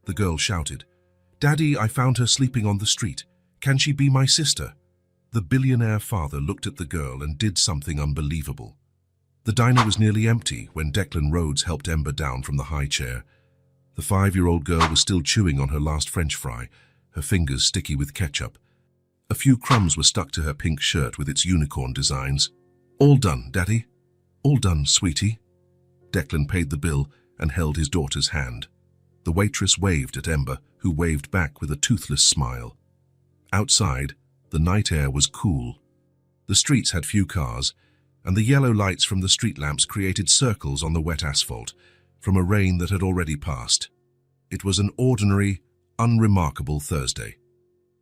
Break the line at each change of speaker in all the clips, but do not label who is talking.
the girl shouted. "Daddy, I found her sleeping on the street. Can she be my sister?" The billionaire father looked at the girl and did something unbelievable. The diner was nearly empty when Declan Rhodes helped Ember down from the high chair. The 5-year-old girl was still chewing on her last French fry, her fingers sticky with ketchup. A few crumbs were stuck to her pink shirt with its unicorn designs. "All done, Daddy. All done, sweetie." Declan paid the bill and held his daughter's hand. The waitress waved at Ember, who waved back with a toothless smile. Outside, the night air was cool. The streets had few cars, and the yellow lights from the street lamps created circles on the wet asphalt from a rain that had already passed. It was an ordinary, unremarkable Thursday.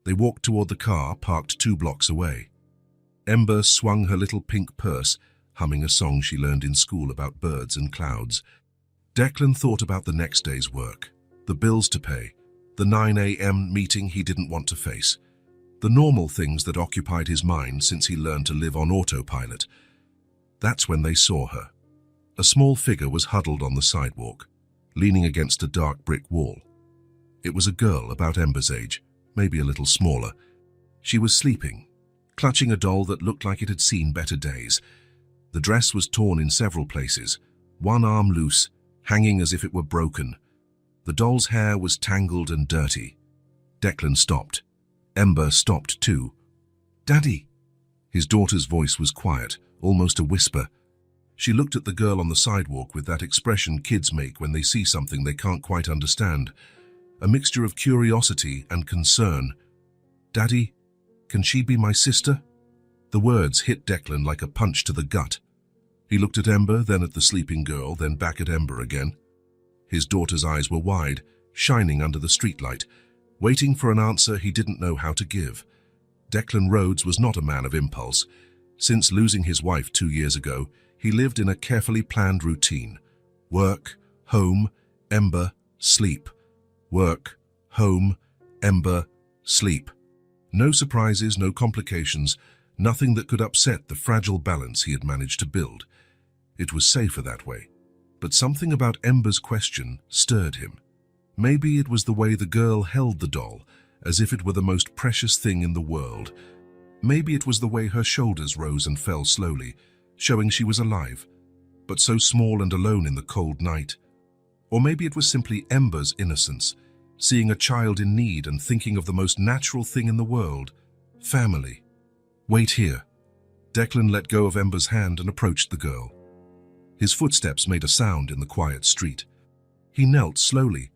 They walked toward the car parked 2 blocks away. Ember swung her little pink purse, humming a song she learned in school about birds and clouds. Declan thought about the next day's work, the bills to pay, the 9 a.m. meeting he didn't want to face, the normal things that occupied his mind since he learned to live on autopilot. That's when they saw her. A small figure was huddled on the sidewalk, leaning against a dark brick wall. It was a girl about Ember's age, maybe a little smaller. She was sleeping, clutching a doll that looked like it had seen better days. The dress was torn in several places, one arm loose, hanging as if it were broken. The doll's hair was tangled and dirty. Declan stopped. Ember stopped too. "Daddy!" His daughter's voice was quiet, almost a whisper. She looked at the girl on the sidewalk with that expression kids make when they see something they can't quite understand, a mixture of curiosity and concern. "Daddy, can she be my sister?" The words hit Declan like a punch to the gut. He looked at Ember, then at the sleeping girl, then back at Ember again. His daughter's eyes were wide, shining under the streetlight, waiting for an answer he didn't know how to give. Declan Rhodes was not a man of impulse. Since losing his wife 2 years ago, he lived in a carefully planned routine. Work, home, Ember, sleep. Work, home, Ember, sleep. No surprises, no complications, nothing that could upset the fragile balance he had managed to build. It was safer that way. But something about Ember's question stirred him. Maybe it was the way the girl held the doll, as if it were the most precious thing in the world. Maybe it was the way her shoulders rose and fell slowly, showing she was alive, but so small and alone in the cold night. Or maybe it was simply Ember's innocence, seeing a child in need and thinking of the most natural thing in the world, family. "Wait here." Declan let go of Ember's hand and approached the girl. His footsteps made a sound in the quiet street. He knelt slowly,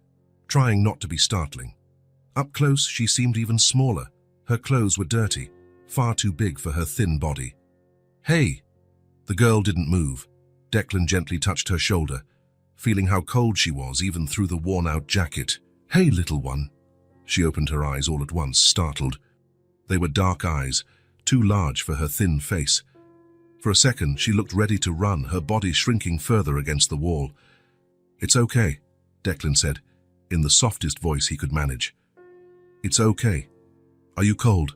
trying not to be startling. Up close, she seemed even smaller. Her clothes were dirty, far too big for her thin body. "Hey!" The girl didn't move. Declan gently touched her shoulder, feeling how cold she was even through the worn-out jacket. "Hey, little one." She opened her eyes all at once, startled. They were dark eyes, too large for her thin face. For a second, she looked ready to run, her body shrinking further against the wall. "It's okay," Declan said, in the softest voice he could manage. "It's okay. Are you cold?"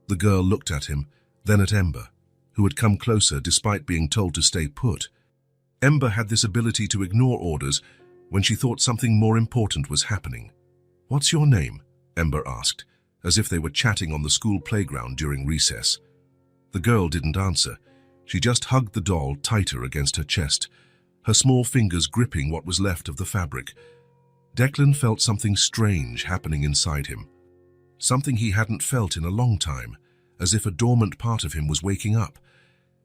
The girl looked at him, then at Ember, who had come closer despite being told to stay put. Ember had this ability to ignore orders when she thought something more important was happening. "What's your name?" Ember asked, as if they were chatting on the school playground during recess. The girl didn't answer. She just hugged the doll tighter against her chest, her small fingers gripping what was left of the fabric. Declan felt something strange happening inside him, something he hadn't felt in a long time, as if a dormant part of him was waking up.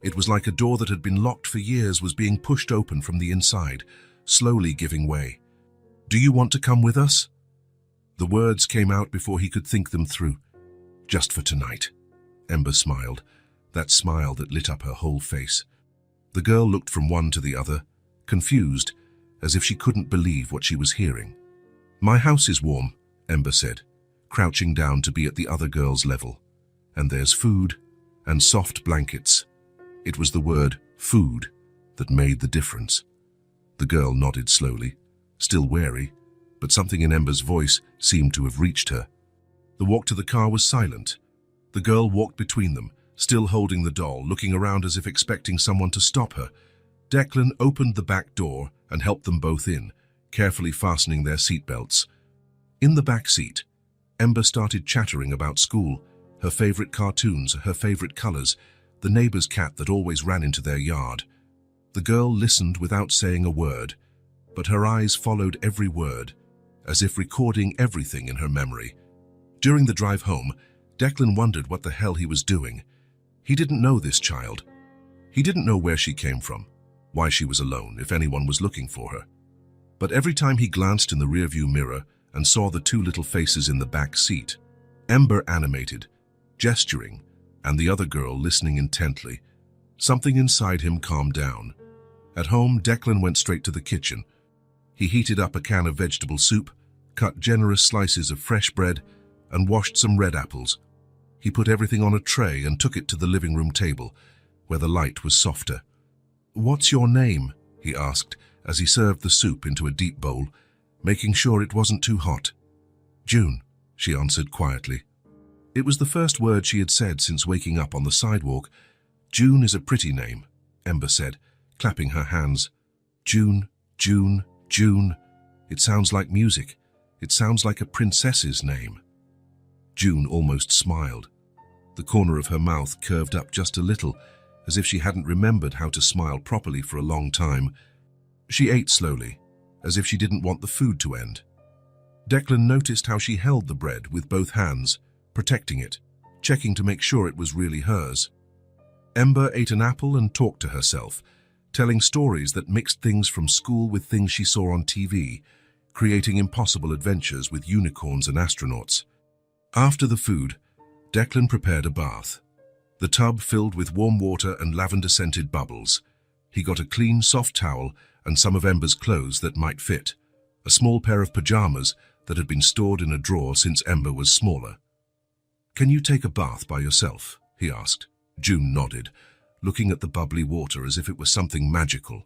It was like a door that had been locked for years was being pushed open from the inside, slowly giving way. "Do you want to come with us?" The words came out before he could think them through. "Just for tonight." Ember smiled, that smile that lit up her whole face. The girl looked from one to the other, confused, as if she couldn't believe what she was hearing. "My house is warm," Ember said, crouching down to be at the other girl's level. "And there's food and soft blankets." It was the word food that made the difference. The girl nodded slowly, still wary, but something in Ember's voice seemed to have reached her. The walk to the car was silent. The girl walked between them, still holding the doll, looking around as if expecting someone to stop her. Declan opened the back door and helped them both in, carefully fastening their seatbelts. In the back seat, Ember started chattering about school, her favorite cartoons, her favorite colors, the neighbor's cat that always ran into their yard. The girl listened without saying a word, but her eyes followed every word, as if recording everything in her memory. During the drive home, Declan wondered what the hell he was doing. He didn't know this child. He didn't know where she came from, why she was alone, if anyone was looking for her. But every time he glanced in the rearview mirror and saw the two little faces in the back seat, Ember animated, gesturing, and the other girl listening intently, something inside him calmed down. At home, Declan went straight to the kitchen. He heated up a can of vegetable soup, cut generous slices of fresh bread, and washed some red apples. He put everything on a tray and took it to the living room table, where the light was softer. "What's your name?" he asked as he served the soup into a deep bowl, making sure it wasn't too hot. "June," she answered quietly. It was the first word she had said since waking up on the sidewalk. "June is a pretty name," Ember said, clapping her hands. "June, June, June. It sounds like music. It sounds like a princess's name." June almost smiled. The corner of her mouth curved up just a little, as if she hadn't remembered how to smile properly for a long time. She ate slowly, as if she didn't want the food to end. Declan noticed how she held the bread with both hands, protecting it, checking to make sure it was really hers. Ember ate an apple and talked to herself, telling stories that mixed things from school with things she saw on TV, creating impossible adventures with unicorns and astronauts. After the food, Declan prepared a bath. The tub filled with warm water and lavender-scented bubbles. He got a clean, soft towel and some of Ember's clothes that might fit, a small pair of pajamas that had been stored in a drawer since Ember was smaller. "Can you take a bath by yourself?" he asked. June nodded, looking at the bubbly water as if it was something magical.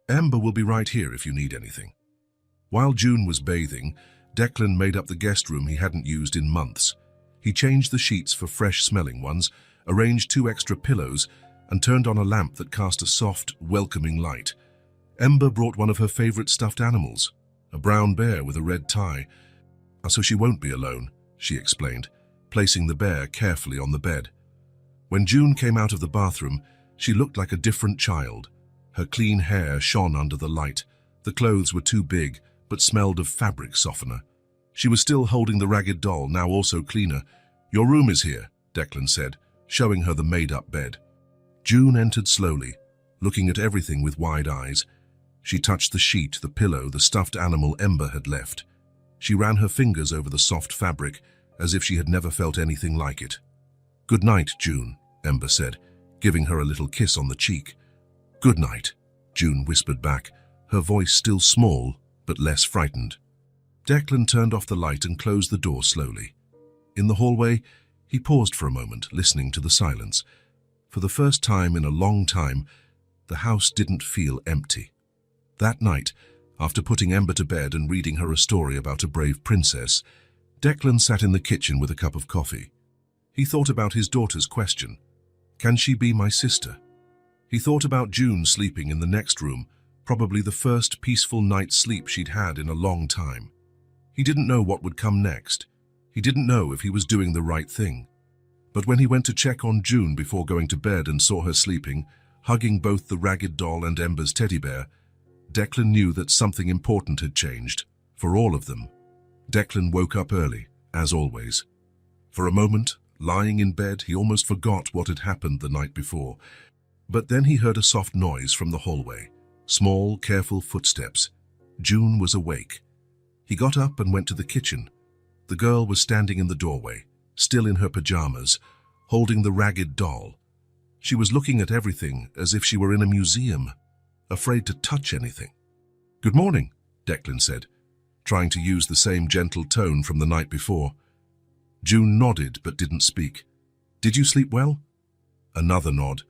"Ember will be right here if you need anything." While June was bathing, Declan made up the guest room he hadn't used in months. He changed the sheets for fresh-smelling ones, arranged 2 extra pillows, and turned on a lamp that cast a soft, welcoming light. Ember brought one of her favorite stuffed animals, a brown bear with a red tie. "So she won't be alone," she explained, placing the bear carefully on the bed. When June came out of the bathroom, she looked like a different child. Her clean hair shone under the light. The clothes were too big, but smelled of fabric softener. She was still holding the ragged doll, now also cleaner. "Your room is here," Declan said, showing her the made-up bed. June entered slowly, looking at everything with wide eyes. She touched the sheet, the pillow, the stuffed animal Ember had left. She ran her fingers over the soft fabric, as if she had never felt anything like it. "Good night, June," Ember said, giving her a little kiss on the cheek. "Good night," June whispered back, her voice still small, but less frightened. Declan turned off the light and closed the door slowly. In the hallway, he paused for a moment, listening to the silence. For the first time in a long time, the house didn't feel empty. That night, after putting Ember to bed and reading her a story about a brave princess, Declan sat in the kitchen with a cup of coffee. He thought about his daughter's question, "Can she be my sister?" He thought about June sleeping in the next room, probably the first peaceful night's sleep she'd had in a long time. He didn't know what would come next. He didn't know if he was doing the right thing. But when he went to check on June before going to bed and saw her sleeping, hugging both the ragged doll and Ember's teddy bear, Declan knew that something important had changed, for all of them. Declan woke up early, as always. For a moment, lying in bed, he almost forgot what had happened the night before. But then he heard a soft noise from the hallway, small, careful footsteps. June was awake. He got up and went to the kitchen. The girl was standing in the doorway, still in her pajamas, holding the ragged doll. She was looking at everything as if she were in a museum, afraid to touch anything. "Good morning," Declan said, trying to use the same gentle tone from the night before. June nodded but didn't speak. "Did you sleep well?" Another nod.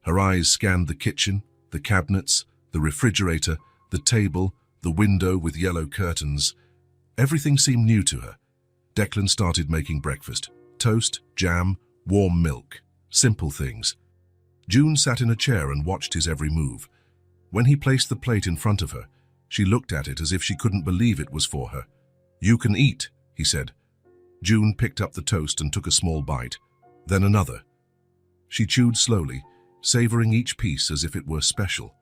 Her eyes scanned the kitchen, the cabinets, the refrigerator, the table, the window with yellow curtains. Everything seemed new to her. Declan started making breakfast. Toast, jam, warm milk. Simple things. June sat in a chair and watched his every move. When he placed the plate in front of her, she looked at it as if she couldn't believe it was for her. "You can eat," he said. June picked up the toast and took a small bite, then another. She chewed slowly, savoring each piece as if it were special.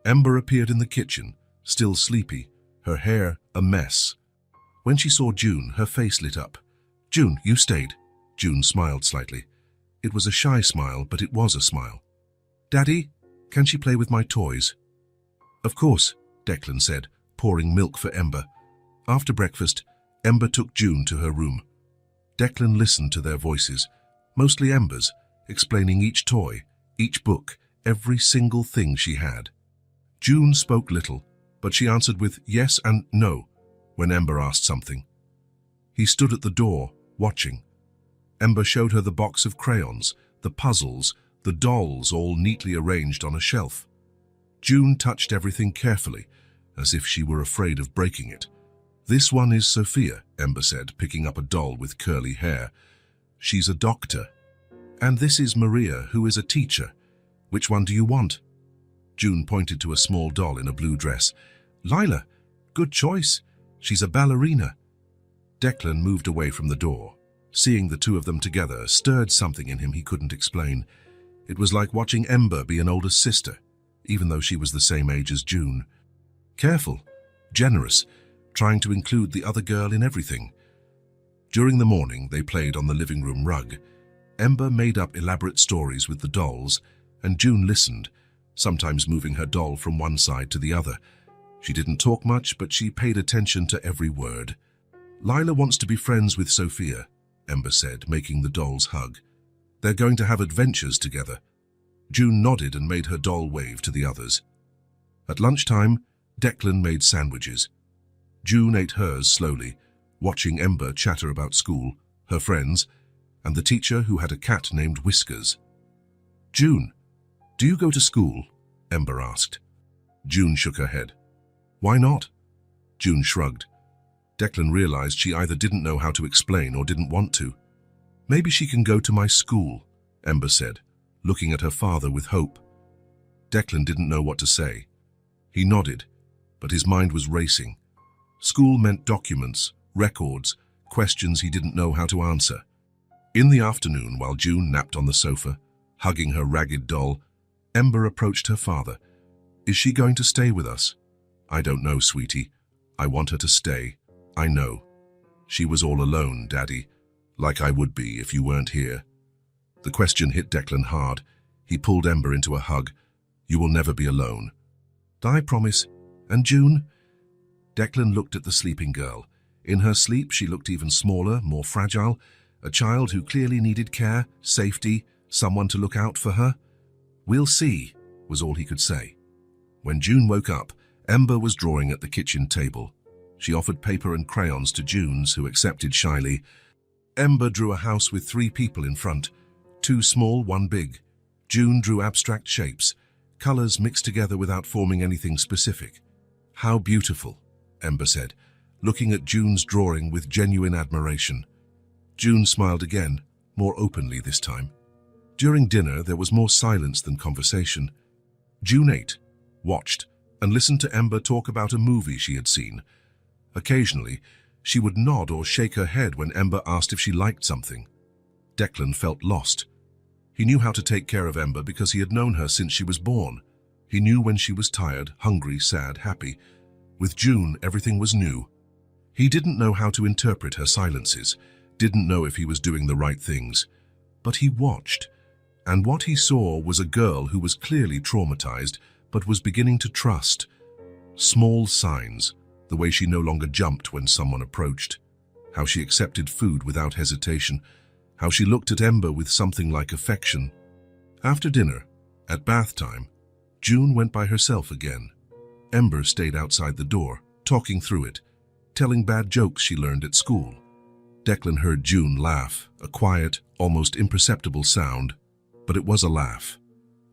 Ember appeared in the kitchen, still sleepy, her hair a mess. When she saw June, her face lit up. "June, you stayed." June smiled slightly. It was a shy smile, but it was a smile. "Daddy, can she play with my toys?" "Of course," Declan said, pouring milk for Ember. After breakfast, Ember took June to her room. Declan listened to their voices, mostly Ember's, explaining each toy, each book, every single thing she had. June spoke little, but she answered with yes and no when Ember asked something. He stood at the door, watching. Ember showed her the box of crayons, the puzzles, the dolls all neatly arranged on a shelf. June touched everything carefully, as if she were afraid of breaking it. "This one is Sophia," Ember said, picking up a doll with curly hair. "She's a doctor. And this is Maria, who is a teacher. Which one do you want?" June pointed to a small doll in a blue dress. "Lila, good choice. She's a ballerina." Declan moved away from the door. Seeing the two of them together stirred something in him he couldn't explain. It was like watching Ember be an older sister, even though she was the same age as June. Careful, generous, trying to include the other girl in everything. During the morning, they played on the living room rug. Ember made up elaborate stories with the dolls, and June listened, sometimes moving her doll from one side to the other. She didn't talk much, but she paid attention to every word. "Lila wants to be friends with Sophia," Ember said, making the dolls hug. "They're going to have adventures together." June nodded and made her doll wave to the others. At lunchtime, Declan made sandwiches. June ate hers slowly, watching Ember chatter about school, her friends, and the teacher who had a cat named Whiskers. "June, do you go to school?" Ember asked. June shook her head. "Why not?" June shrugged. Declan realized she either didn't know how to explain or didn't want to. "Maybe she can go to my school," Ember said, looking at her father with hope. Declan didn't know what to say. He nodded, but his mind was racing. School meant documents, records, questions he didn't know how to answer. In the afternoon, while June napped on the sofa, hugging her ragged doll, Ember approached her father. "Is she going to stay with us?" "I don't know, sweetie. I want her to stay. I know. She was all alone, Daddy, like I would be if you weren't here." The question hit Declan hard. He pulled Ember into a hug. "You will never be alone." "I promise. And June?" Declan looked at the sleeping girl. In her sleep, she looked even smaller, more fragile, a child who clearly needed care, safety, someone to look out for her. "We'll see," was all he could say. When June woke up, Ember was drawing at the kitchen table. She offered paper and crayons to June, who accepted shyly. Ember drew a house with 3 people in front, 2 small, 1 big. June drew abstract shapes, colors mixed together without forming anything specific. "How beautiful," Ember said, looking at June's drawing with genuine admiration. June smiled again, more openly this time. During dinner, there was more silence than conversation. June ate, watched, and listened to Ember talk about a movie she had seen. Occasionally, she would nod or shake her head when Ember asked if she liked something. Declan felt lost. He knew how to take care of Ember because he had known her since she was born. He knew when she was tired, hungry, sad, happy. With June, everything was new. He didn't know how to interpret her silences, didn't know if he was doing the right things. But he watched, and what he saw was a girl who was clearly traumatized, but was beginning to trust. Small signs, the way she no longer jumped when someone approached, how she accepted food without hesitation, how she looked at Ember with something like affection. After dinner, at bath time, June went by herself again. Ember stayed outside the door, talking through it, telling bad jokes she learned at school. Declan heard June laugh, a quiet, almost imperceptible sound, but it was a laugh.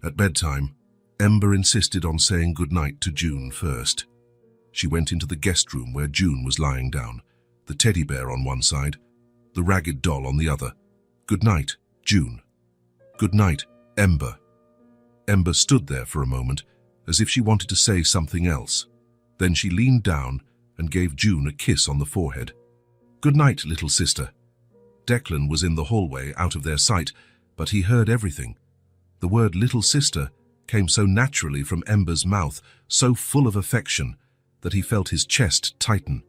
At bedtime, Ember insisted on saying goodnight to June first. She went into the guest room where June was lying down, the teddy bear on one side, the ragged doll on the other. "Good night, June." "Good night, Ember." Ember stood there for a moment, as if she wanted to say something else. Then she leaned down and gave June a kiss on the forehead. "Good night, little sister." Declan was in the hallway, out of their sight, but he heard everything. The word little sister came so naturally from Ember's mouth, so full of affection, that he felt his chest tighten.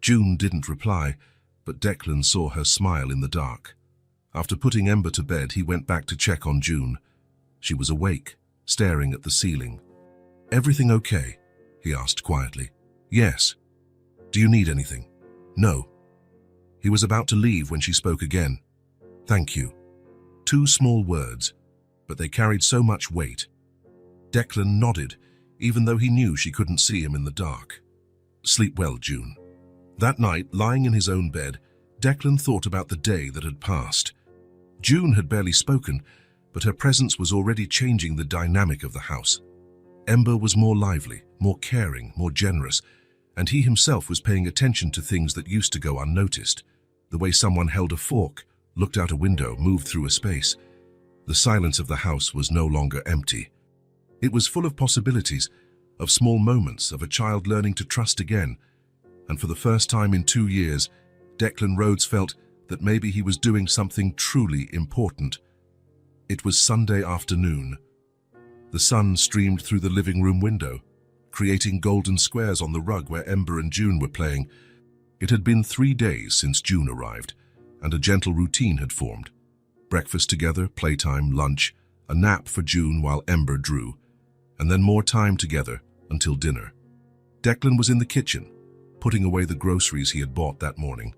June didn't reply, but Declan saw her smile in the dark. After putting Ember to bed, he went back to check on June. She was awake, staring at the ceiling. "Everything okay?" he asked quietly. "Yes." "Do you need anything?" "No." He was about to leave when she spoke again. "Thank you." 2 small words, but they carried so much weight. Declan nodded, even though he knew she couldn't see him in the dark. "Sleep well, June." That night, lying in his own bed, Declan thought about the day that had passed. June had barely spoken, but her presence was already changing the dynamic of the house. Ember was more lively, more caring, more generous, and he himself was paying attention to things that used to go unnoticed. The way someone held a fork, looked out a window, moved through a space. The silence of the house was no longer empty. It was full of possibilities, of small moments, of a child learning to trust again. And for the first time in 2 years, Declan Rhodes felt that maybe he was doing something truly important. It was Sunday afternoon. The sun streamed through the living room window, creating golden squares on the rug where Ember and June were playing. It had been 3 days since June arrived, and a gentle routine had formed. Breakfast together, playtime, lunch, a nap for June while Ember drew, and then more time together until dinner. Declan was in the kitchen, putting away the groceries he had bought that morning.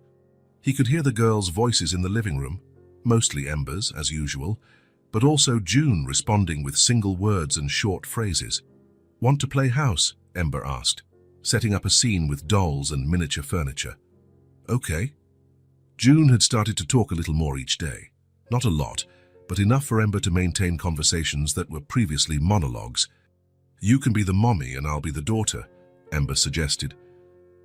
He could hear the girls' voices in the living room, mostly Ember's, as usual, but also June responding with single words and short phrases. "Want to play house?" Ember asked, setting up a scene with dolls and miniature furniture. "Okay." June had started to talk a little more each day. Not a lot, but enough for Ember to maintain conversations that were previously monologues. "You can be the mommy and I'll be the daughter," Ember suggested.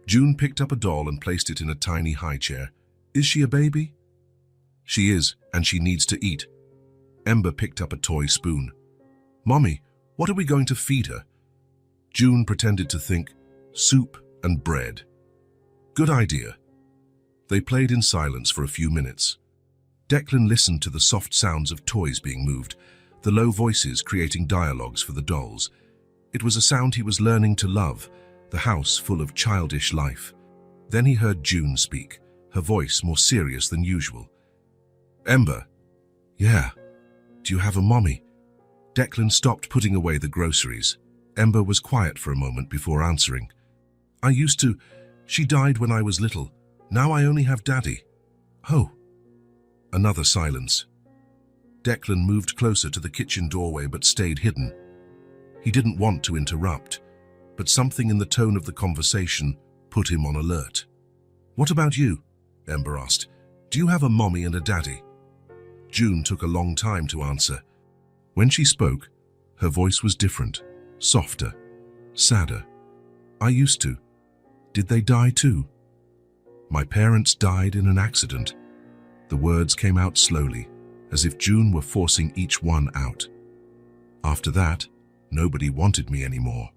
June picked up a doll and placed it in a tiny high chair. "Is she a baby?" "She is, and she needs to eat." Ember picked up a toy spoon. "Mommy, what are we going to feed her?" June pretended to think. "Soup and bread." "Good idea." They played in silence for a few minutes. Declan listened to the soft sounds of toys being moved, the low voices creating dialogues for the dolls. It was a sound he was learning to love, the house full of childish life. Then he heard June speak, her voice more serious than usual. "Ember." "Yeah." "Do you have a mommy?" Declan stopped putting away the groceries. Ember was quiet for a moment before answering. "I used to. She died when I was little. Now I only have Daddy." "Oh." Another silence. Declan moved closer to the kitchen doorway but stayed hidden. He didn't want to interrupt, but something in the tone of the conversation put him on alert. "What about you?" Ember asked. "Do you have a mommy and a daddy?" June took a long time to answer. When she spoke, her voice was different, softer, sadder. "I used to. Did they die too?" "My parents died in an accident." The words came out slowly, as if June were forcing each one out. "After that, nobody wanted me anymore."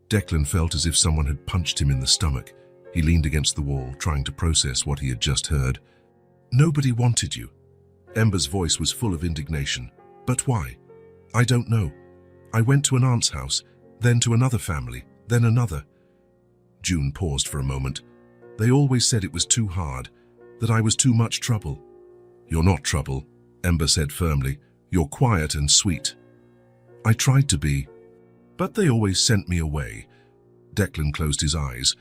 Declan felt as if someone had punched him in the stomach. He leaned against the wall, trying to process what he had just heard. "Nobody wanted you." Ember's voice was full of indignation. "But why?" "I don't know. I went to an aunt's house, then to another family, then another." June paused for a moment. "They always said it was too hard, that I was too much trouble." "You're not trouble," Ember said firmly. "You're quiet and sweet." "I tried to be, but they always sent me away." Declan closed his eyes.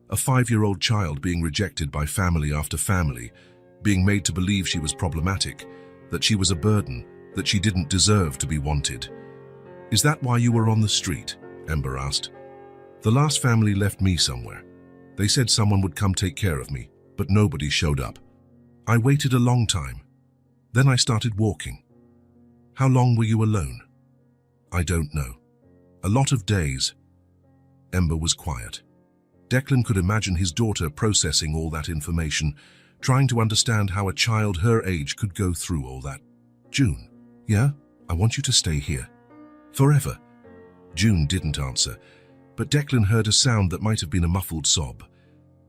A 5-year-old child being rejected by family after family, being made to believe she was problematic, that she was a burden, that she didn't deserve to be wanted. "Is that why you were on the street?" Ember asked. "The last family left me somewhere. They said someone would come take care of me, but nobody showed up. I waited a long time. Then I started walking." "How long were you alone?" "I don't know. A lot of days." Ember was quiet. Declan could imagine his daughter processing all that information, trying to understand how a child her age could go through all that. "June, yeah, I want you to stay here. Forever." June didn't answer, but Declan heard a sound that might have been a muffled sob.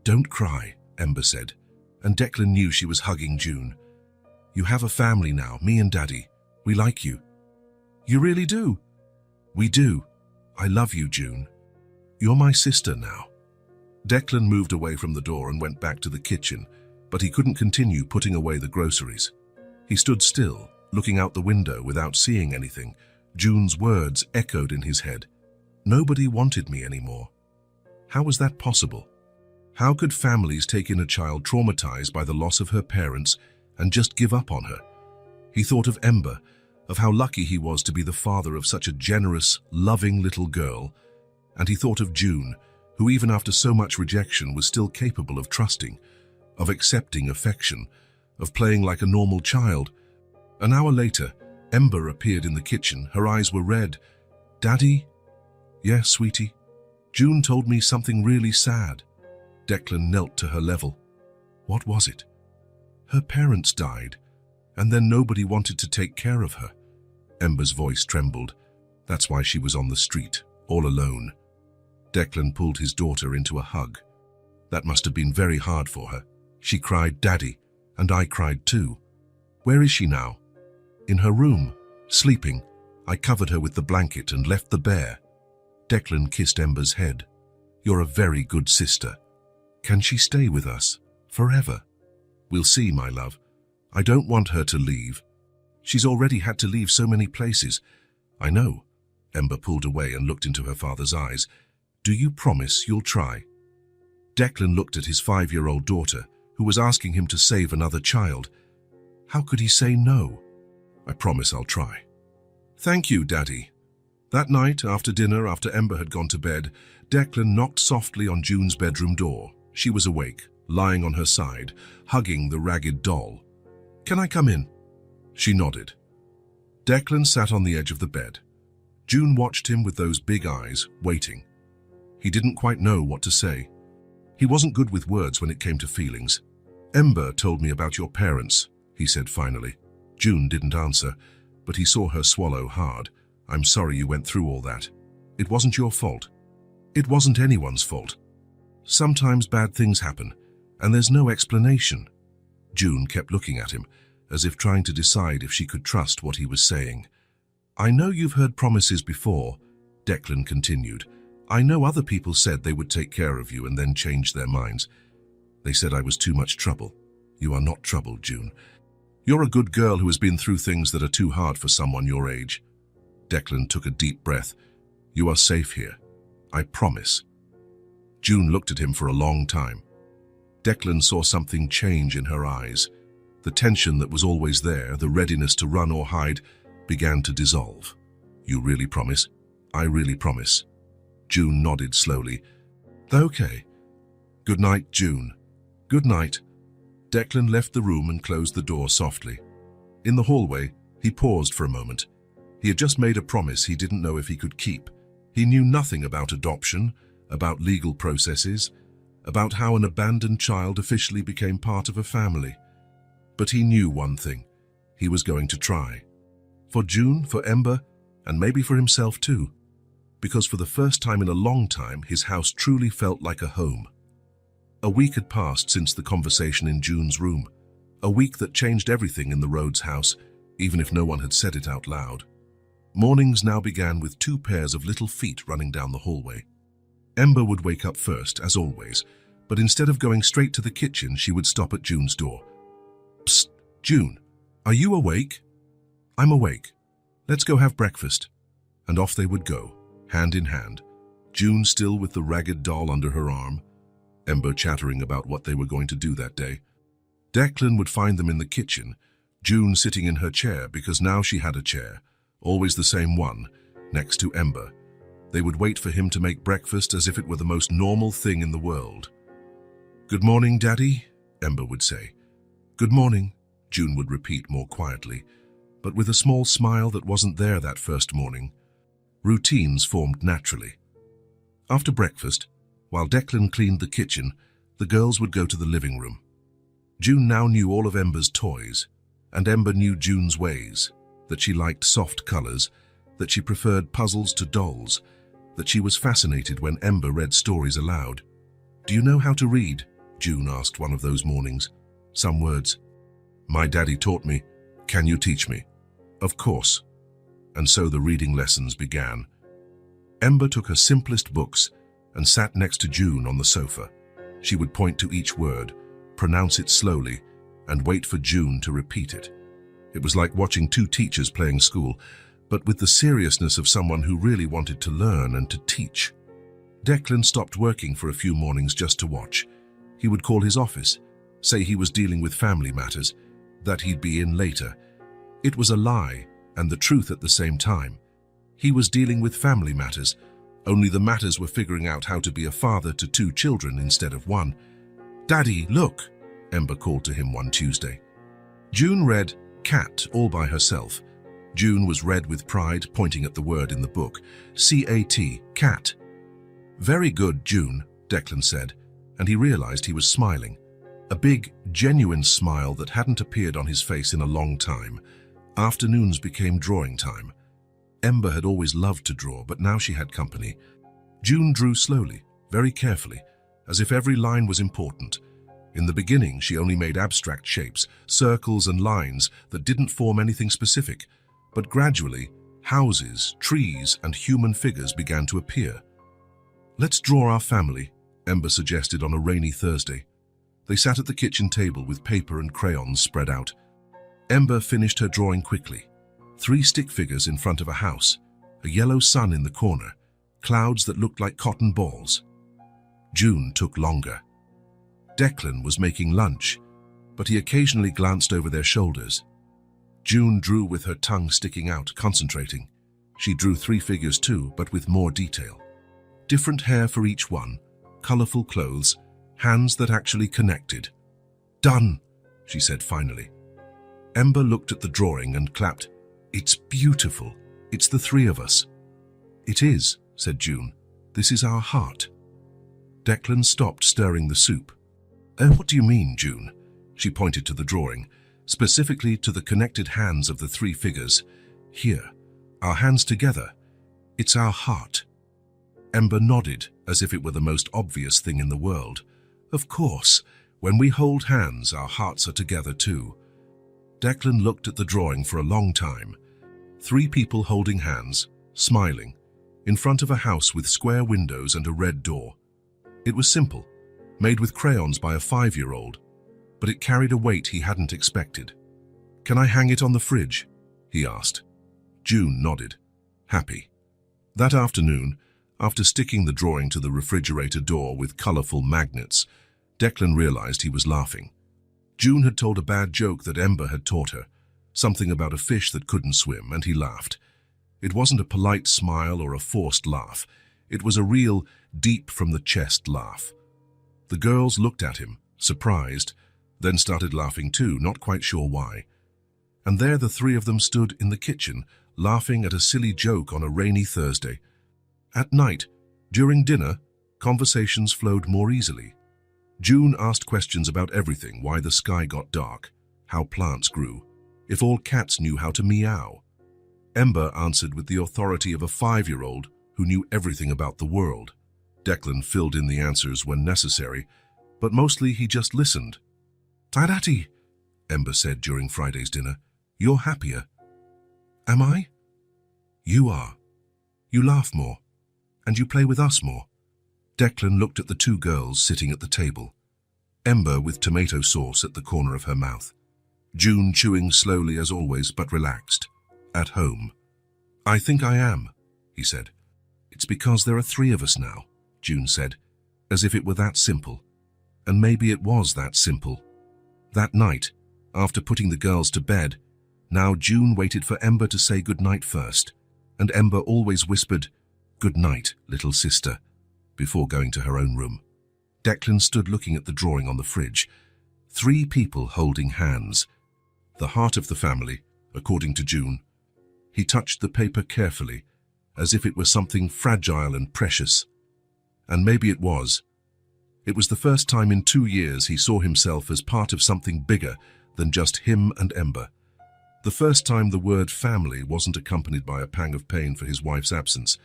"Don't cry," Ember said, and Declan knew she was hugging June. "You have a family now, me and Daddy. We like you." "You really do?" "We do. I love you, June. You're my sister now." Declan moved away from the door and went back to the kitchen, but he couldn't continue putting away the groceries. He stood still, looking out the window without seeing anything. June's words echoed in his head. "Nobody wanted me anymore." How was that possible? How could families take in a child traumatized by the loss of her parents and just give up on her? He thought of Ember, of how lucky he was to be the father of such a generous, loving little girl, and he thought of June, who even after so much rejection was still capable of trusting, of accepting affection, of playing like a normal child. An hour later, Ember appeared in the kitchen. Her eyes were red. "Daddy?" "Yes, sweetie. June told me something really sad." Declan knelt to her level. "What was it?" "Her parents died, and then nobody wanted to take care of her." Ember's voice trembled. "That's why she was on the street, all alone." Declan pulled his daughter into a hug. "That must have been very hard for her. She cried, 'Daddy,' and I cried too." "Where is she now?" "In her room, sleeping. I covered her with the blanket and left the bear." Declan kissed Ember's head. "You're a very good sister. Can she stay with us? Forever?" "We'll see, my love. I don't want her to leave. She's already had to leave so many places." "I know." Ember pulled away and looked into her father's eyes. "Do you promise you'll try?" Declan looked at his 5-year-old daughter, who was asking him to save another child. How could he say no? "I promise I'll try." "Thank you, Daddy." That night, after dinner, after Ember had gone to bed, Declan knocked softly on June's bedroom door. She was awake, lying on her side, hugging the ragged doll. "Can I come in?" She nodded. Declan sat on the edge of the bed. June watched him with those big eyes, waiting. He didn't quite know what to say. He wasn't good with words when it came to feelings. "Ember told me about your parents," he said finally. June didn't answer, but he saw her swallow hard. "I'm sorry you went through all that. It wasn't your fault. It wasn't anyone's fault. Sometimes bad things happen, and there's no explanation." June kept looking at him, as if trying to decide if she could trust what he was saying. "I know you've heard promises before," Declan continued. "I know other people said they would take care of you and then changed their minds. They said I was too much trouble. You are not trouble, June. You're a good girl who has been through things that are too hard for someone your age." Declan took a deep breath. "You are safe here. I promise." June looked at him for a long time. Declan saw something change in her eyes. The tension that was always there, the readiness to run or hide, began to dissolve. "You really promise?" "I really promise." June nodded slowly. "Okay. Good night, June." "Good night." Declan left the room and closed the door softly. In the hallway, he paused for a moment. He had just made a promise he didn't know if he could keep. He knew nothing about adoption, about legal processes, about how an abandoned child officially became part of a family. But he knew one thing. He was going to try. For June, for Ember, and maybe for himself too. Because for the first time in a long time, his house truly felt like a home. A week had passed since the conversation in June's room. A week that changed everything in the Rhodes house, even if no one had said it out loud. Mornings now began with 2 pairs of little feet running down the hallway. Ember would wake up first, as always, but instead of going straight to the kitchen, she would stop at June's door. "Psst, June, are you awake?" "I'm awake. Let's go have breakfast." And off they would go, hand in hand, June still with the ragged doll under her arm, Ember chattering about what they were going to do that day. Declan would find them in the kitchen, June sitting in her chair because now she had a chair, always the same one, next to Ember. They would wait for him to make breakfast as if it were the most normal thing in the world. "Good morning, Daddy," Ember would say. "Good morning," June would repeat more quietly, but with a small smile that wasn't there that first morning. Routines formed naturally. After breakfast, while Declan cleaned the kitchen, the girls would go to the living room. June now knew all of Ember's toys, and Ember knew June's ways, that she liked soft colors, that she preferred puzzles to dolls, that she was fascinated when Ember read stories aloud. "Do you know how to read?" June asked one of those mornings. "Some words." "My daddy taught me. Can you teach me?" "Of course." And so the reading lessons began. Ember took her simplest books and sat next to June on the sofa. She would point to each word, pronounce it slowly, and wait for June to repeat it. It was like watching two teachers playing school, but with the seriousness of someone who really wanted to learn and to teach. Declan stopped working for a few mornings just to watch. He would call his office, say he was dealing with family matters, that he'd be in later. It was a lie and the truth at the same time. He was dealing with family matters, only the matters were figuring out how to be a father to 2 children instead of 1. "Daddy, look," Ember called to him one Tuesday. June read cat all by herself. June was red with pride, pointing at the word in the book. C-A-T, cat. "Very good, June," Declan said, and he realized he was smiling. A big, genuine smile that hadn't appeared on his face in a long time. Afternoons became drawing time. Ember had always loved to draw, but now she had company. June drew slowly, very carefully, as if every line was important. In the beginning, she only made abstract shapes, circles and lines that didn't form anything specific. But gradually, houses, trees, and human figures began to appear. "Let's draw our family," Ember suggested on a rainy Thursday. They sat at the kitchen table with paper and crayons spread out. Ember finished her drawing quickly. 3 stick figures in front of a house, a yellow sun in the corner, clouds that looked like cotton balls. June took longer. Declan was making lunch, but he occasionally glanced over their shoulders. June drew with her tongue sticking out, concentrating. She drew 3 figures too, but with more detail. Different hair for each one, colorful clothes, hands that actually connected. "Done," she said finally. Ember looked at the drawing and clapped. "It's beautiful. It's the 3 of us." "It is," said June. "This is our heart." Declan stopped stirring the soup. What do you mean, June?" She pointed to the drawing, specifically to the connected hands of the 3 figures. "Here, our hands together. It's our heart." Ember nodded, as if it were the most obvious thing in the world. "Of course, when we hold hands, our hearts are together too." Declan looked at the drawing for a long time. 3 people holding hands, smiling, in front of a house with square windows and a red door. It was simple, made with crayons by a 5-year-old, but it carried a weight he hadn't expected. "Can I hang it on the fridge?" he asked. June nodded, happy. That afternoon, after sticking the drawing to the refrigerator door with colorful magnets, Declan realized he was laughing. June had told a bad joke that Ember had taught her, something about a fish that couldn't swim, and he laughed. It wasn't a polite smile or a forced laugh. It was a real, deep-from-the-chest laugh. The girls looked at him, surprised, then started laughing too, not quite sure why. And there the 3 of them stood in the kitchen, laughing at a silly joke on a rainy Thursday. At night, during dinner, conversations flowed more easily. June asked questions about everything: why the sky got dark, how plants grew, if all cats knew how to meow. Ember answered with the authority of a 5-year-old who knew everything about the world. Declan filled in the answers when necessary, but mostly he just listened. "Daddy," Ember said during Friday's dinner, "you're happier." "Am I?" "You are. You laugh more, and you play with us more." Declan looked at the 2 girls sitting at the table, Ember with tomato sauce at the corner of her mouth, June chewing slowly as always, but relaxed, at home. "I think I am," he said. "It's because there are 3 of us now," June said, as if it were that simple. And maybe it was that simple. That night, after putting the girls to bed, now June waited for Ember to say goodnight first, and Ember always whispered, "Good night, little sister," before going to her own room. Declan stood looking at the drawing on the fridge. 3 people holding hands. The heart of the family, according to June. He touched the paper carefully, as if it were something fragile and precious. And maybe it was. It was the first time in 2 years he saw himself as part of something bigger than just him and Ember. The first time the word family wasn't accompanied by a pang of pain for his wife's absence.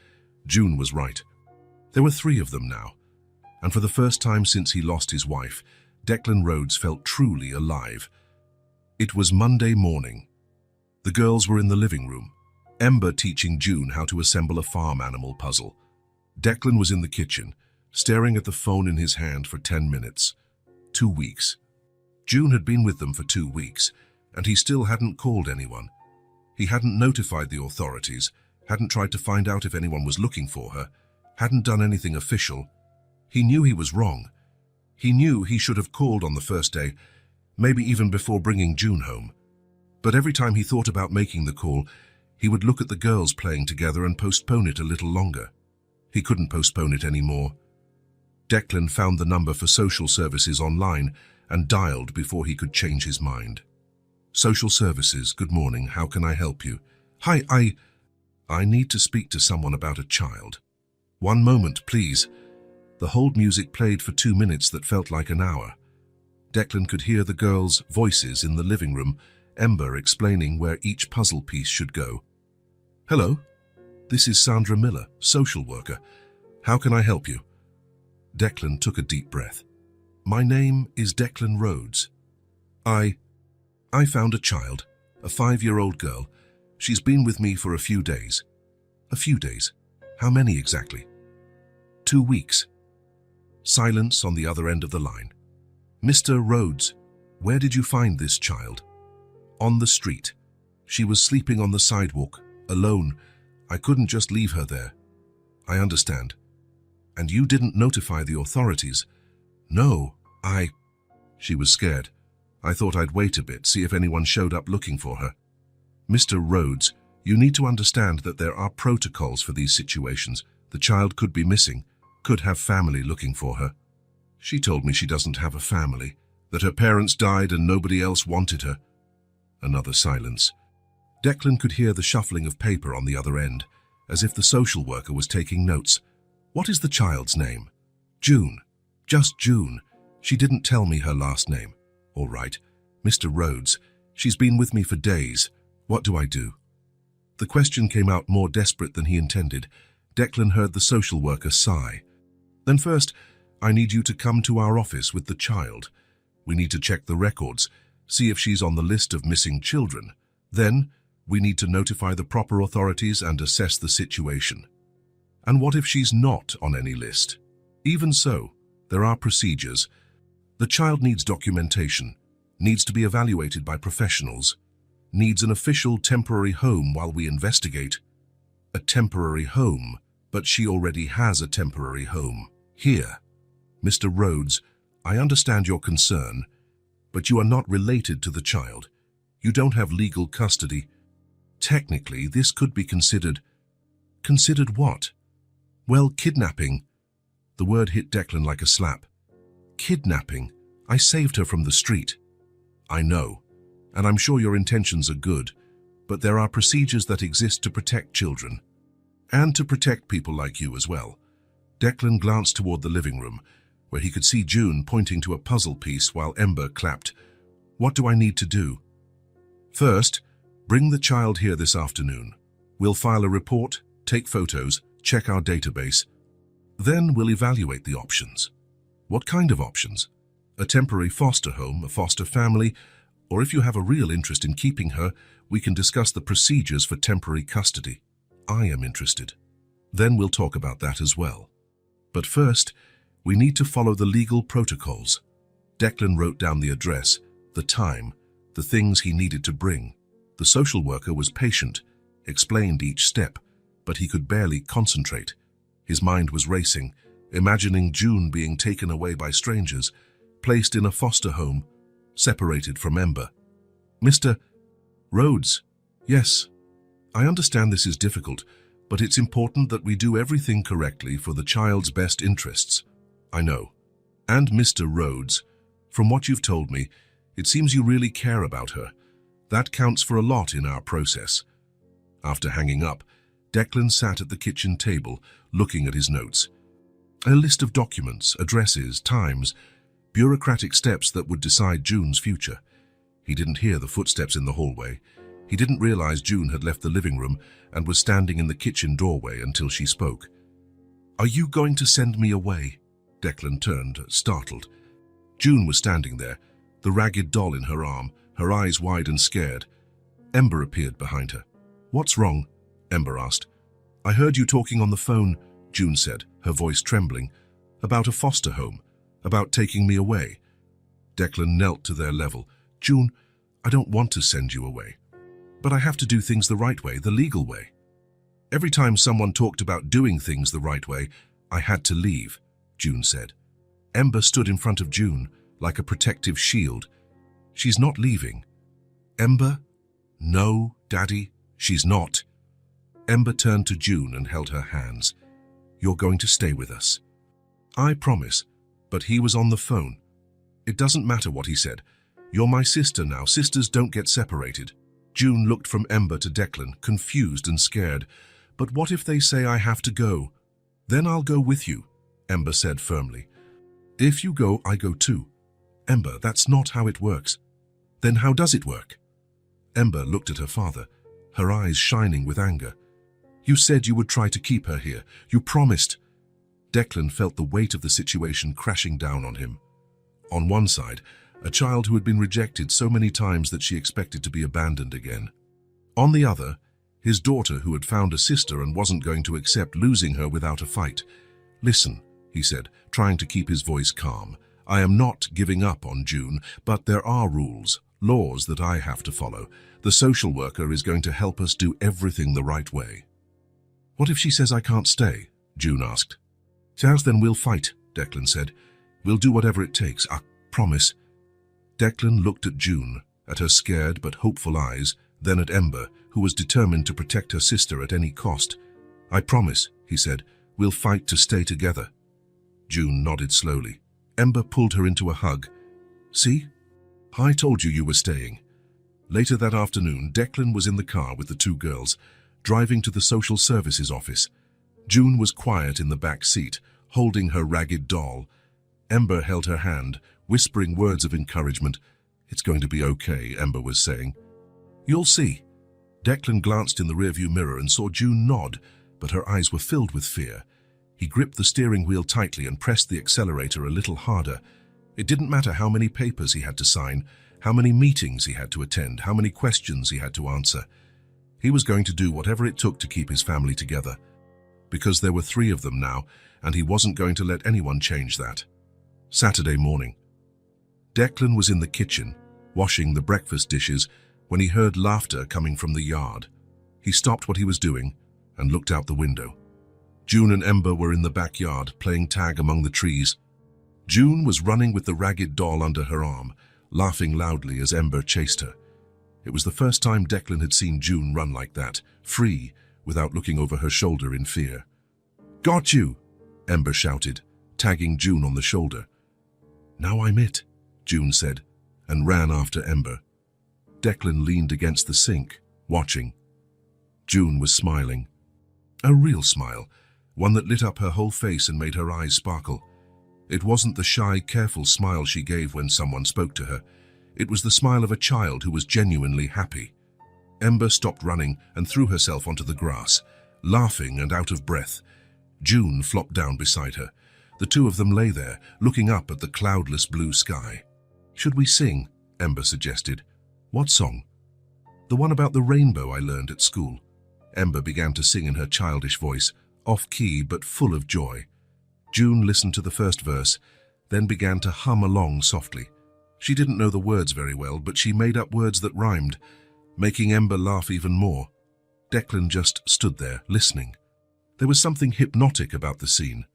June was right. There were 3 of them now, and for the first time since he lost his wife, Declan Rhodes felt truly alive. It was Monday morning. The girls were in the living room, Ember teaching June how to assemble a farm animal puzzle. Declan was in the kitchen, staring at the phone in his hand for 10 minutes. 2 weeks. June had been with them for 2 weeks, and he still hadn't called anyone. He hadn't notified the authorities, hadn't tried to find out if anyone was looking for her, hadn't done anything official. He knew he was wrong. He knew he should have called on the first day, maybe even before bringing June home. But every time he thought about making the call, he would look at the girls playing together and postpone it a little longer. He couldn't postpone it anymore. Declan found the number for social services online and dialed before he could change his mind. Social services, good morning, how can I help you? Hi, I need to speak to someone about a child. 1 moment, please. The hold music played for 2 minutes that felt like an hour. Declan could hear the girls' voices in the living room, Ember explaining where each puzzle piece should go. Hello, this is Sandra Miller, social worker. How can I help you? Declan took a deep breath. My name is Declan Rhodes. I found a child, a 5-year-old girl. She's been with me for a few days. A few days? How many exactly? 2 weeks. Silence on the other end of the line. Mr. Rhodes, where did you find this child? On the street. She was sleeping on the sidewalk, alone. I couldn't just leave her there. I understand. And you didn't notify the authorities? No, She was scared. I thought I'd wait a bit, see if anyone showed up looking for her. Mr. Rhodes, you need to understand that there are protocols for these situations. The child could be missing, could have family looking for her. She told me she doesn't have a family, that her parents died and nobody else wanted her. Another silence. Declan could hear the shuffling of paper on the other end, as if the social worker was taking notes. What is the child's name? June. Just June. She didn't tell me her last name. All right. Mr. Rhodes, she's been with me for days. What do I do? The question came out more desperate than he intended. Declan heard the social worker sigh. Then first, I need you to come to our office with the child. We need to check the records, see if she's on the list of missing children. Then, we need to notify the proper authorities and assess the situation. And what if she's not on any list? Even so, there are procedures. The child needs documentation, needs to be evaluated by professionals, needs an official temporary home while we investigate. A temporary home, but she already has a temporary home. Here. Mr. Rhodes, I understand your concern, but you are not related to the child. You don't have legal custody. Technically, this could be considered... Considered what? Well, kidnapping. The word hit Declan like a slap. Kidnapping. I saved her from the street. I know, and I'm sure your intentions are good, but there are procedures that exist to protect children. And to protect people like you as well. Declan glanced toward the living room, where he could see June pointing to a puzzle piece while Ember clapped. What do I need to do? First, bring the child here this afternoon. We'll file a report, take photos, check our database. Then we'll evaluate the options. What kind of options? A temporary foster home, a foster family, or if you have a real interest in keeping her, we can discuss the procedures for temporary custody. I am interested. Then we'll talk about that as well. But first, we need to follow the legal protocols. Declan wrote down the address, the time, the things he needed to bring. The social worker was patient, explained each step, but he could barely concentrate. His mind was racing, imagining June being taken away by strangers, placed in a foster home, separated from Ember. Mr. Rhodes, yes, I understand this is difficult, but it's important that we do everything correctly for the child's best interests. I know. And Mr. Rhodes, from what you've told me, it seems you really care about her. That counts for a lot in our process. After hanging up, Declan sat at the kitchen table, looking at his notes. A list of documents, addresses, times, bureaucratic steps that would decide June's future. He didn't hear the footsteps in the hallway. He didn't realize June had left the living room and was standing in the kitchen doorway until she spoke. Are you going to send me away? Declan turned, startled. June was standing there, the ragged doll in her arm, her eyes wide and scared. Ember appeared behind her. What's wrong? Ember asked. I heard you talking on the phone, June said, her voice trembling, about a foster home, about taking me away. Declan knelt to their level. June, I don't want to send you away. But I have to do things the right way, the legal way. Every time someone talked about doing things the right way, I had to leave, June said. Ember stood in front of June, like a protective shield. She's not leaving. Ember? No, Daddy, she's not. Ember turned to June and held her hands. You're going to stay with us. I promise, but he was on the phone. It doesn't matter what he said. You're my sister now. Sisters don't get separated. June looked from Ember to Declan, confused and scared. But what if they say I have to go? Then I'll go with you, Ember said firmly. If you go, I go too. Ember, that's not how it works. Then how does it work? Ember looked at her father, her eyes shining with anger. You said you would try to keep her here. You promised. Declan felt the weight of the situation crashing down on him. On one side, a child who had been rejected so many times that she expected to be abandoned again. On the other, his daughter who had found a sister and wasn't going to accept losing her without a fight. Listen, he said, trying to keep his voice calm. I am not giving up on June, but there are rules, laws that I have to follow. The social worker is going to help us do everything the right way. What if she says I can't stay? June asked. Then we'll fight, Declan said. We'll do whatever it takes, I promise. Declan looked at June, at her scared but hopeful eyes, then at Ember, who was determined to protect her sister at any cost. I promise, he said, we'll fight to stay together. June nodded slowly. Ember pulled her into a hug. See? I told you were staying. Later that afternoon, Declan was in the car with the two girls, driving to the social services office. June was quiet in the back seat, holding her ragged doll. Ember held her hand, whispering words of encouragement. It's going to be okay, Ember was saying. You'll see. Declan glanced in the rearview mirror and saw June nod, but her eyes were filled with fear. He gripped the steering wheel tightly and pressed the accelerator a little harder. It didn't matter how many papers he had to sign, how many meetings he had to attend, how many questions he had to answer. He was going to do whatever it took to keep his family together. Because there were 3 of them now, and he wasn't going to let anyone change that. Saturday morning. Declan was in the kitchen, washing the breakfast dishes, when he heard laughter coming from the yard. He stopped what he was doing and looked out the window. June and Ember were in the backyard, playing tag among the trees. June was running with the ragged doll under her arm, laughing loudly as Ember chased her. It was the first time Declan had seen June run like that, free, without looking over her shoulder in fear. Got you! Ember shouted, tagging June on the shoulder. Now I'm it, June said, and ran after Ember. Declan leaned against the sink, watching. June was smiling. A real smile, one that lit up her whole face and made her eyes sparkle. It wasn't the shy, careful smile she gave when someone spoke to her. It was the smile of a child who was genuinely happy. Ember stopped running and threw herself onto the grass, laughing and out of breath. June flopped down beside her. The two of them lay there, looking up at the cloudless blue sky. Should we sing? Ember suggested. What song? The one about the rainbow I learned at school. Ember began to sing in her childish voice, off-key but full of joy. June listened to the first verse, then began to hum along softly. She didn't know the words very well, but she made up words that rhymed, making Ember laugh even more. Declan just stood there, listening. There was something hypnotic about the scene.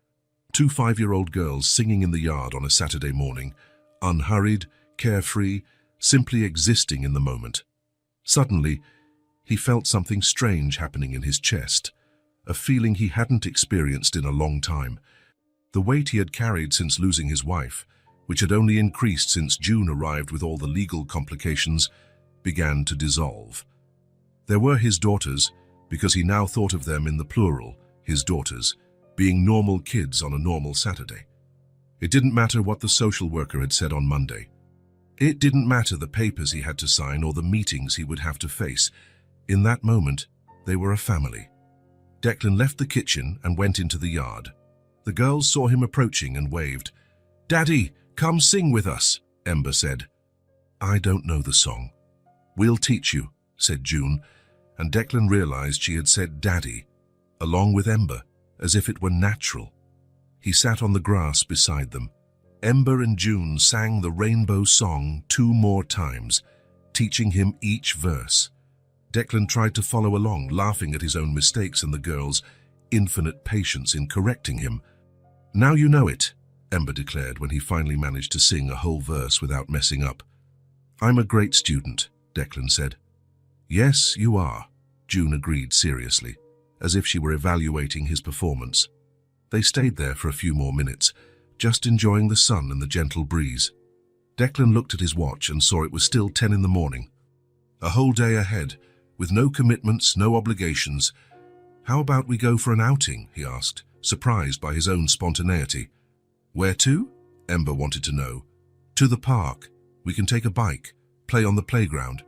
2 5-year-old girls singing in the yard on a Saturday morning, unhurried, carefree, simply existing in the moment. Suddenly, he felt something strange happening in his chest, a feeling he hadn't experienced in a long time. The weight he had carried since losing his wife, which had only increased since June arrived with all the legal complications, began to dissolve. There were his daughters, because he now thought of them in the plural, his daughters, being normal kids on a normal Saturday. It didn't matter what the social worker had said on Monday. It didn't matter the papers he had to sign or the meetings he would have to face. In that moment, they were a family. Declan left the kitchen and went into the yard. The girls saw him approaching and waved. "Daddy, come sing with us," Ember said. "I don't know the song." "We'll teach you," said June, and Declan realized she had said Daddy, along with Ember, as if it were natural. He sat on the grass beside them. Ember and June sang the rainbow song 2 more times, teaching him each verse. Declan tried to follow along, laughing at his own mistakes and the girls' infinite patience in correcting him. "Now you know it," Ember declared when he finally managed to sing a whole verse without messing up. "I'm a great student," Declan said. "Yes, you are," June agreed seriously, as if she were evaluating his performance. They stayed there for a few more minutes, just enjoying the sun and the gentle breeze. Declan looked at his watch and saw it was still 10 in the morning. A whole day ahead, with no commitments, no obligations. "How about we go for an outing?" he asked, surprised by his own spontaneity. "Where to?" Ember wanted to know. "To the park. We can take a bike, play on the playground."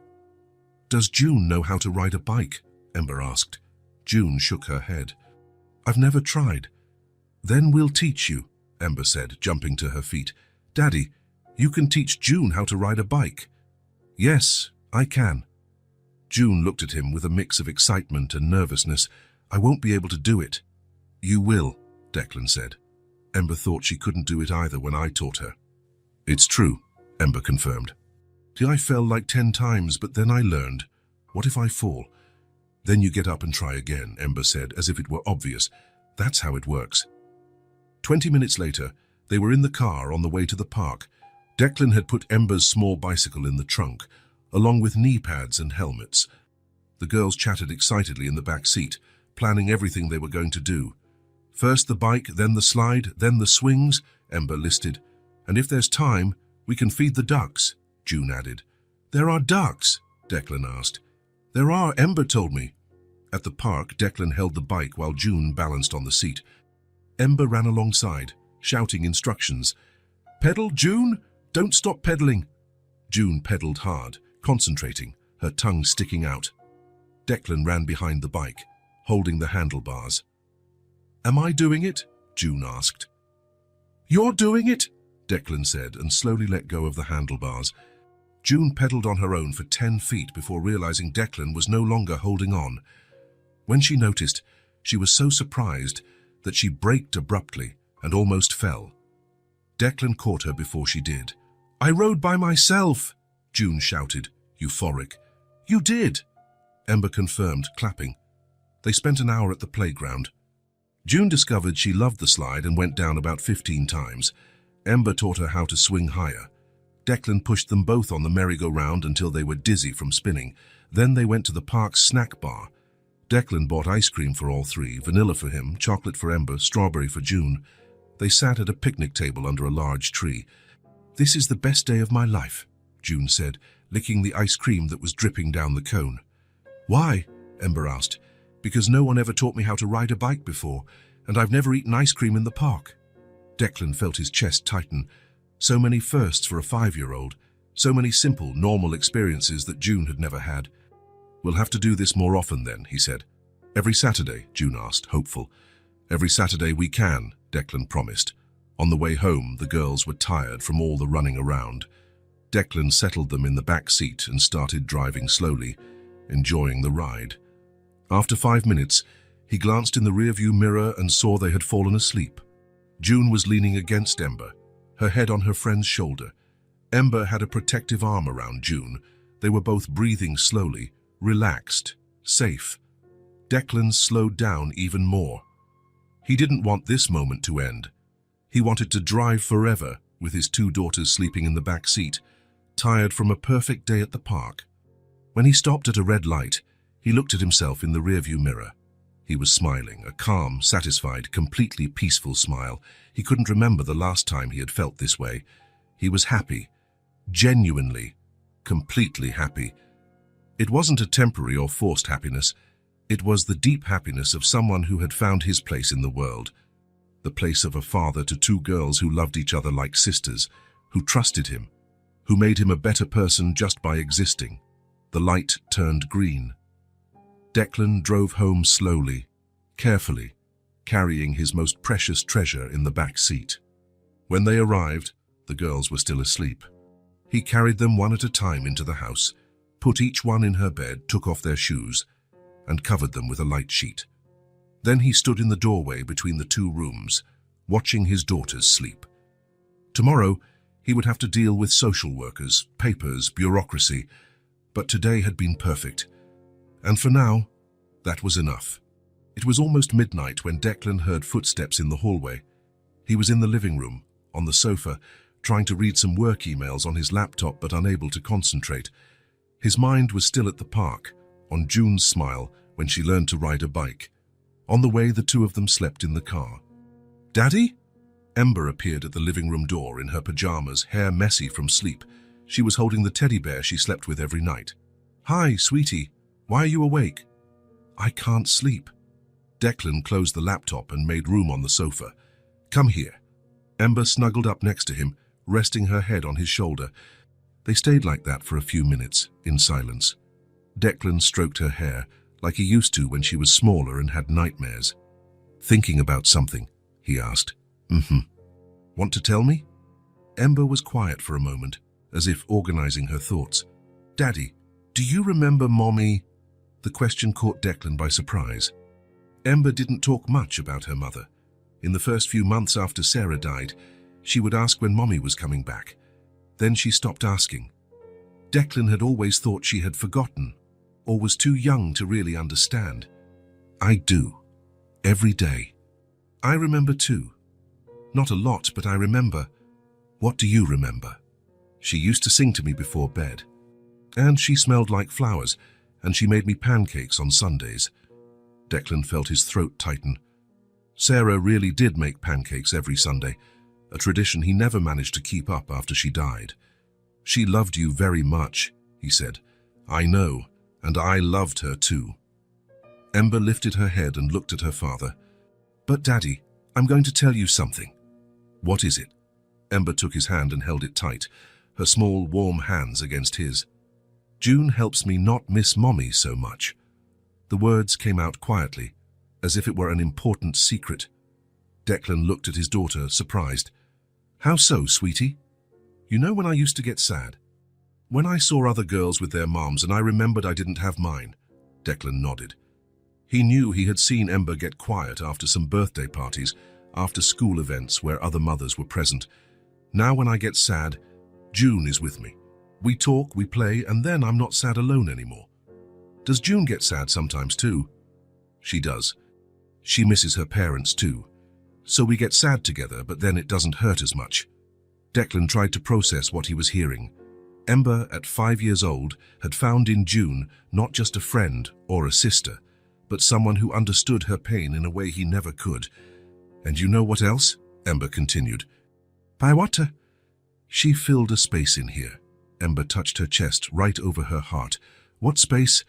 "Does June know how to ride a bike?" Ember asked. June shook her head. "I've never tried." "Then we'll teach you," Ember said, jumping to her feet. "Daddy, you can teach June how to ride a bike." "Yes, I can." June looked at him with a mix of excitement and nervousness. "I won't be able to do it." "You will," Declan said. "Ember thought she couldn't do it either when I taught her." "It's true," Ember confirmed. "I fell like 10 times, but then I learned. What if I fall?" "Then you get up and try again," Ember said, as if it were obvious. "That's how it works." 20 minutes later, they were in the car on the way to the park. Declan had put Ember's small bicycle in the trunk, along with knee pads and helmets. The girls chatted excitedly in the back seat, planning everything they were going to do. "First the bike, then the slide, then the swings," Ember listed. "And if there's time, we can feed the ducks," June added. "There are ducks?" Declan asked. "There are, Ember told me." At the park, Declan held the bike while June balanced on the seat. Ember ran alongside, shouting instructions. "Pedal, June! Don't stop pedaling!" June pedaled hard, concentrating, her tongue sticking out. Declan ran behind the bike, holding the handlebars. "Am I doing it?" June asked. "You're doing it," Declan said, and slowly let go of the handlebars. June pedaled on her own for 10 feet before realizing Declan was no longer holding on. When she noticed, she was so surprised that she braked abruptly and almost fell. Declan caught her before she did. "I rode by myself," June shouted, euphoric. "You did," Ember confirmed, clapping. They spent an hour at the playground. June discovered she loved the slide and went down about 15 times. Ember taught her how to swing higher. Declan pushed them both on the merry-go-round until they were dizzy from spinning. Then they went to the park's snack bar. Declan bought ice cream for all 3, vanilla for him, chocolate for Ember, strawberry for June. They sat at a picnic table under a large tree. "This is the best day of my life," June said, licking the ice cream that was dripping down the cone. "Why?" Ember asked. "Because no one ever taught me how to ride a bike before, and I've never eaten ice cream in the park." Declan felt his chest tighten. So many firsts for a 5-year-old, so many simple, normal experiences that June had never had. "We'll have to do this more often then," he said. "Every Saturday?" June asked, hopeful. "Every Saturday we can," Declan promised. On the way home, the girls were tired from all the running around. Declan settled them in the back seat and started driving slowly, enjoying the ride. After 5 minutes, he glanced in the rearview mirror and saw they had fallen asleep. June was leaning against Ember, her head on her friend's shoulder. Ember had a protective arm around June. They were both breathing slowly, relaxed, safe. Declan slowed down even more. He didn't want this moment to end. He wanted to drive forever with his 2 daughters sleeping in the back seat, tired from a perfect day at the park. When he stopped at a red light, he looked at himself in the rearview mirror. He was smiling, a calm, satisfied, completely peaceful smile. He couldn't remember the last time he had felt this way. He was happy, genuinely, completely happy. It wasn't a temporary or forced happiness. It was the deep happiness of someone who had found his place in the world. The place of a father to 2 girls who loved each other like sisters, who trusted him, who made him a better person just by existing. The light turned green. Declan drove home slowly, carefully, carrying his most precious treasure in the back seat. When they arrived, the girls were still asleep. He carried them one at a time into the house, put each one in her bed, took off their shoes, and covered them with a light sheet. Then he stood in the doorway between the two rooms, watching his daughters sleep. Tomorrow, he would have to deal with social workers, papers, bureaucracy, but today had been perfect. And for now, that was enough. It was almost midnight when Declan heard footsteps in the hallway. He was in the living room, on the sofa, trying to read some work emails on his laptop but unable to concentrate. His mind was still at the park, on June's smile when she learned to ride a bike. On the way, the two of them slept in the car. "Daddy?" Ember appeared at the living room door in her pajamas, hair messy from sleep. She was holding the teddy bear she slept with every night. "Hi, sweetie. Why are you awake?" "I can't sleep." Declan closed the laptop and made room on the sofa. "Come here." Ember snuggled up next to him, resting her head on his shoulder. They stayed like that for a few minutes, in silence. Declan stroked her hair, like he used to when she was smaller and had nightmares. "Thinking about something?" he asked. "Want to tell me?" Ember was quiet for a moment, as if organizing her thoughts. "Daddy, do you remember Mommy?" The question caught Declan by surprise. Ember didn't talk much about her mother. In the first few months after Sarah died, she would ask when Mommy was coming back. Then she stopped asking. Declan had always thought she had forgotten, or was too young to really understand. "I do. Every day. I remember too. Not a lot, but I remember." "What do you remember?" "She used to sing to me before bed. And she smelled like flowers, and she made me pancakes on Sundays." Declan felt his throat tighten. Sarah really did make pancakes every Sunday, a tradition he never managed to keep up after she died. "She loved you very much," he said. "I know, and I loved her too." Ember lifted her head and looked at her father. "But Daddy, I'm going to tell you something." "What is it?" Ember took his hand and held it tight, her small, warm hands against his. "June helps me not miss Mommy so much." The words came out quietly, as if it were an important secret. Declan looked at his daughter, surprised. "How so, sweetie?" "You know when I used to get sad? When I saw other girls with their moms and I remembered I didn't have mine." Declan nodded. He knew he had seen Ember get quiet after some birthday parties, after school events where other mothers were present. "Now when I get sad, June is with me. We talk, we play, and then I'm not sad alone anymore." "Does June get sad sometimes too?" "She does. She misses her parents too. So we get sad together, but then it doesn't hurt as much." Declan tried to process what he was hearing. Ember, at 5 years old, had found in June not just a friend or a sister, but someone who understood her pain in a way he never could. "And you know what else?" Ember continued. "By what?" "She filled a space in here." Ember touched her chest right over her heart. "What space?"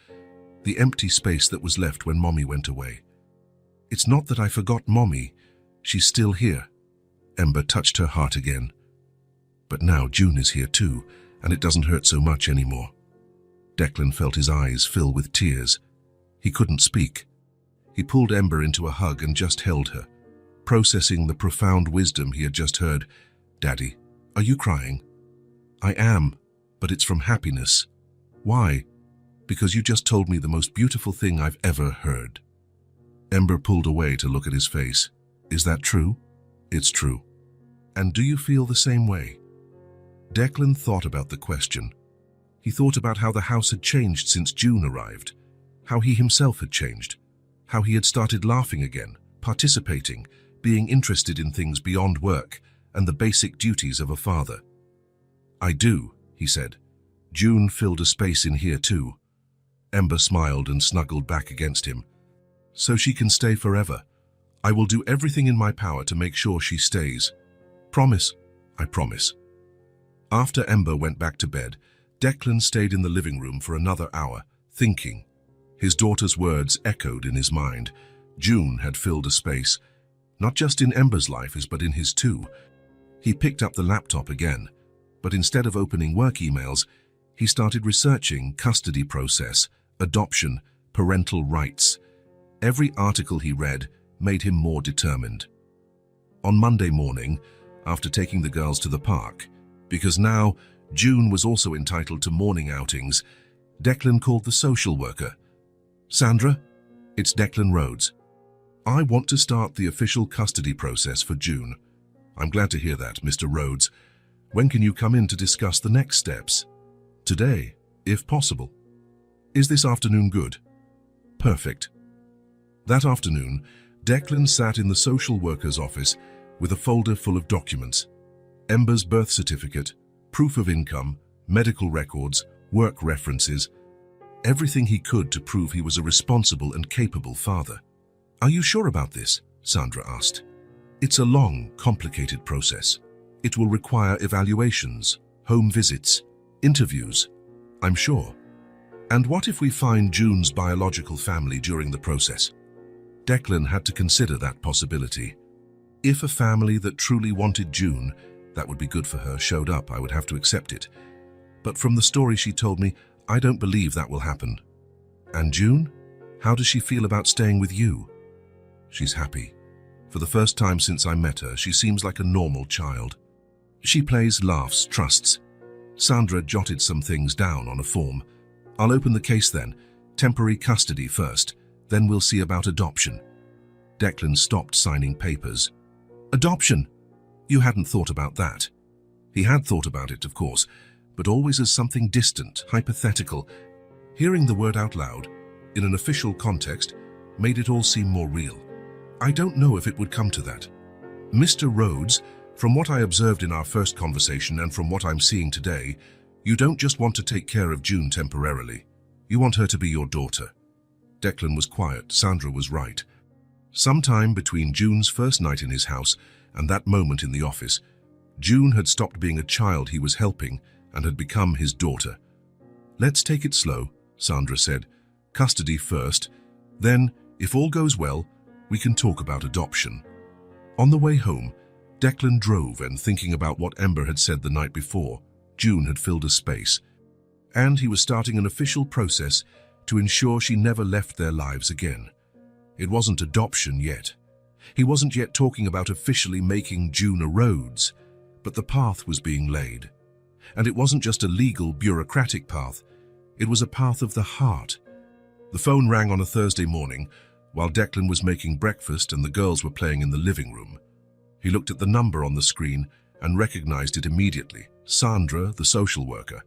"The empty space that was left when Mommy went away." "It's not that I forgot Mommy. She's still here." Ember touched her heart again. "But now June is here too, and it doesn't hurt so much anymore." Declan felt his eyes fill with tears. He couldn't speak. He pulled Ember into a hug and just held her, processing the profound wisdom he had just heard. "Daddy, are you crying?" "I am, but it's from happiness." "Why?" "Because you just told me the most beautiful thing I've ever heard." Ember pulled away to look at his face. "Is that true?" "It's true." "And do you feel the same way?" Declan thought about the question. He thought about how the house had changed since June arrived, how he himself had changed, how he had started laughing again, participating, being interested in things beyond work and the basic duties of a father. "I do," he said. "June filled a space in here too." Ember smiled and snuggled back against him. "So she can stay forever. I will do everything in my power to make sure she stays. Promise?" "I promise." After Ember went back to bed, Declan stayed in the living room for another hour, thinking. His daughter's words echoed in his mind. June had filled a space, not just in Ember's life, but in his too. He picked up the laptop again, but instead of opening work emails, he started researching custody process, adoption, parental rights. Every article he read made him more determined. On Monday morning, after taking the girls to the park, because now June was also entitled to morning outings, Declan called the social worker. "Sandra, it's Declan Rhodes. I want to start the official custody process for June." "I'm glad to hear that, Mr. Rhodes. When can you come in to discuss the next steps?" "Today, if possible." "Is this afternoon good?" "Perfect." That afternoon, Declan sat in the social worker's office with a folder full of documents: Ember's birth certificate, proof of income, medical records, work references, everything he could to prove he was a responsible and capable father. "Are you sure about this?" Sandra asked. "It's a long, complicated process. It will require evaluations, home visits, interviews. I'm sure. And what if we find June's biological family during the process?" Declan had to consider that possibility. If a family that truly wanted June, that would be good for her, showed up, I would have to accept it. But from the story she told me, I don't believe that will happen. "And June? How does she feel about staying with you?" "She's happy. For the first time since I met her, she seems like a normal child. She plays, laughs, trusts." Sandra jotted some things down on a form. "I'll open the case then. Temporary custody first, then we'll see about adoption." Declan stopped signing papers. "Adoption? You hadn't thought about that?" He had thought about it, of course, but always as something distant, hypothetical. Hearing the word out loud, in an official context, made it all seem more real. "I don't know if it would come to that. Mr. Rhodes, from what I observed in our first conversation and from what I'm seeing today, you don't just want to take care of June temporarily. You want her to be your daughter." Declan was quiet. Sandra was right. Sometime between June's first night in his house and that moment in the office, June had stopped being a child he was helping and had become his daughter. "Let's take it slow," Sandra said. "Custody first. Then, if all goes well, we can talk about adoption." On the way home, Declan drove, and thinking about what Ember had said the night before, June had filled a space. And he was starting an official process to ensure she never left their lives again. It wasn't adoption yet. He wasn't yet talking about officially making June a Rhodes, but the path was being laid. And it wasn't just a legal, bureaucratic path. It was a path of the heart. The phone rang on a Thursday morning while Declan was making breakfast and the girls were playing in the living room. He looked at the number on the screen and recognized it immediately. Sandra, the social worker.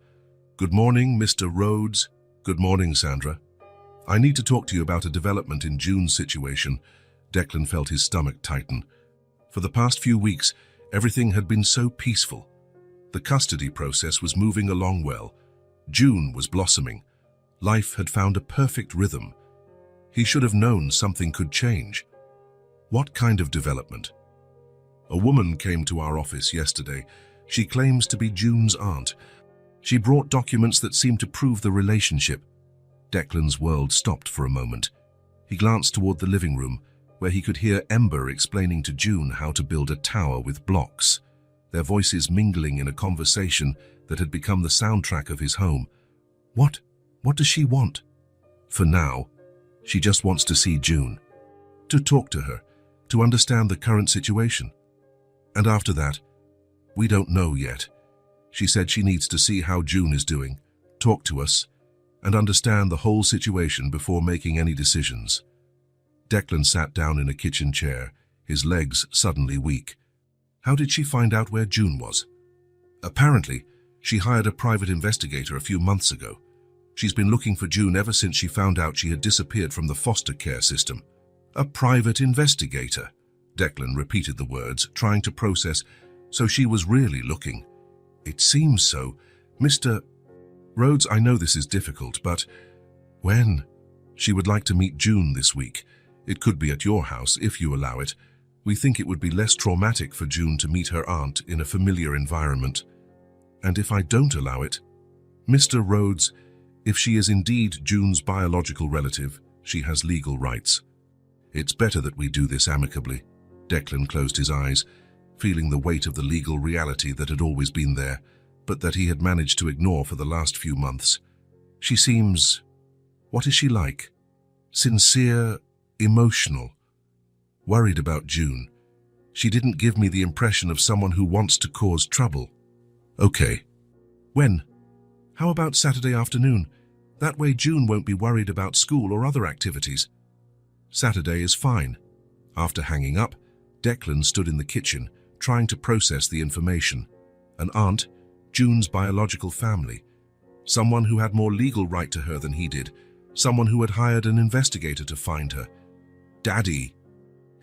"Good morning, Mr. Rhodes." "Good morning, Sandra. I need to talk to you about a development in June's situation." Declan felt his stomach tighten. For the past few weeks, everything had been so peaceful. The custody process was moving along well. June was blossoming. Life had found a perfect rhythm. He should have known something could change. What kind of development? "A woman came to our office yesterday. She claims to be June's aunt. She brought documents that seemed to prove the relationship." Declan's world stopped for a moment. He glanced toward the living room, where he could hear Ember explaining to June how to build a tower with blocks, their voices mingling in a conversation that had become the soundtrack of his home. What does she want? For now, she just wants to see June, to talk to her, to understand the current situation. And after that, we don't know yet. She said she needs to see how June is doing, talk to us, and understand the whole situation before making any decisions. Declan sat down in a kitchen chair, his legs suddenly weak. How did she find out where June was? Apparently, she hired a private investigator a few months ago. She's been looking for June ever since she found out she had disappeared from the foster care system. A private investigator? Declan repeated the words, trying to process. So she was really looking. It seems so. Mr. Rhodes, I know this is difficult, but when? She would like to meet June this week. It could be at your house, if you allow it. We think it would be less traumatic for June to meet her aunt in a familiar environment. And if I don't allow it? Mr. Rhodes, if she is indeed June's biological relative, she has legal rights. It's better that we do this amicably. Declan closed his eyes, feeling the weight of the legal reality that had always been there, but that he had managed to ignore for the last few months. She seems... What is she like? Sincere, emotional. Worried about June. She didn't give me the impression of someone who wants to cause trouble. Okay. When? How about Saturday afternoon? That way June won't be worried about school or other activities. Saturday is fine. After hanging up, Declan stood in the kitchen, trying to process the information. An aunt, June's biological family, someone who had more legal right to her than he did, someone who had hired an investigator to find her. Daddy,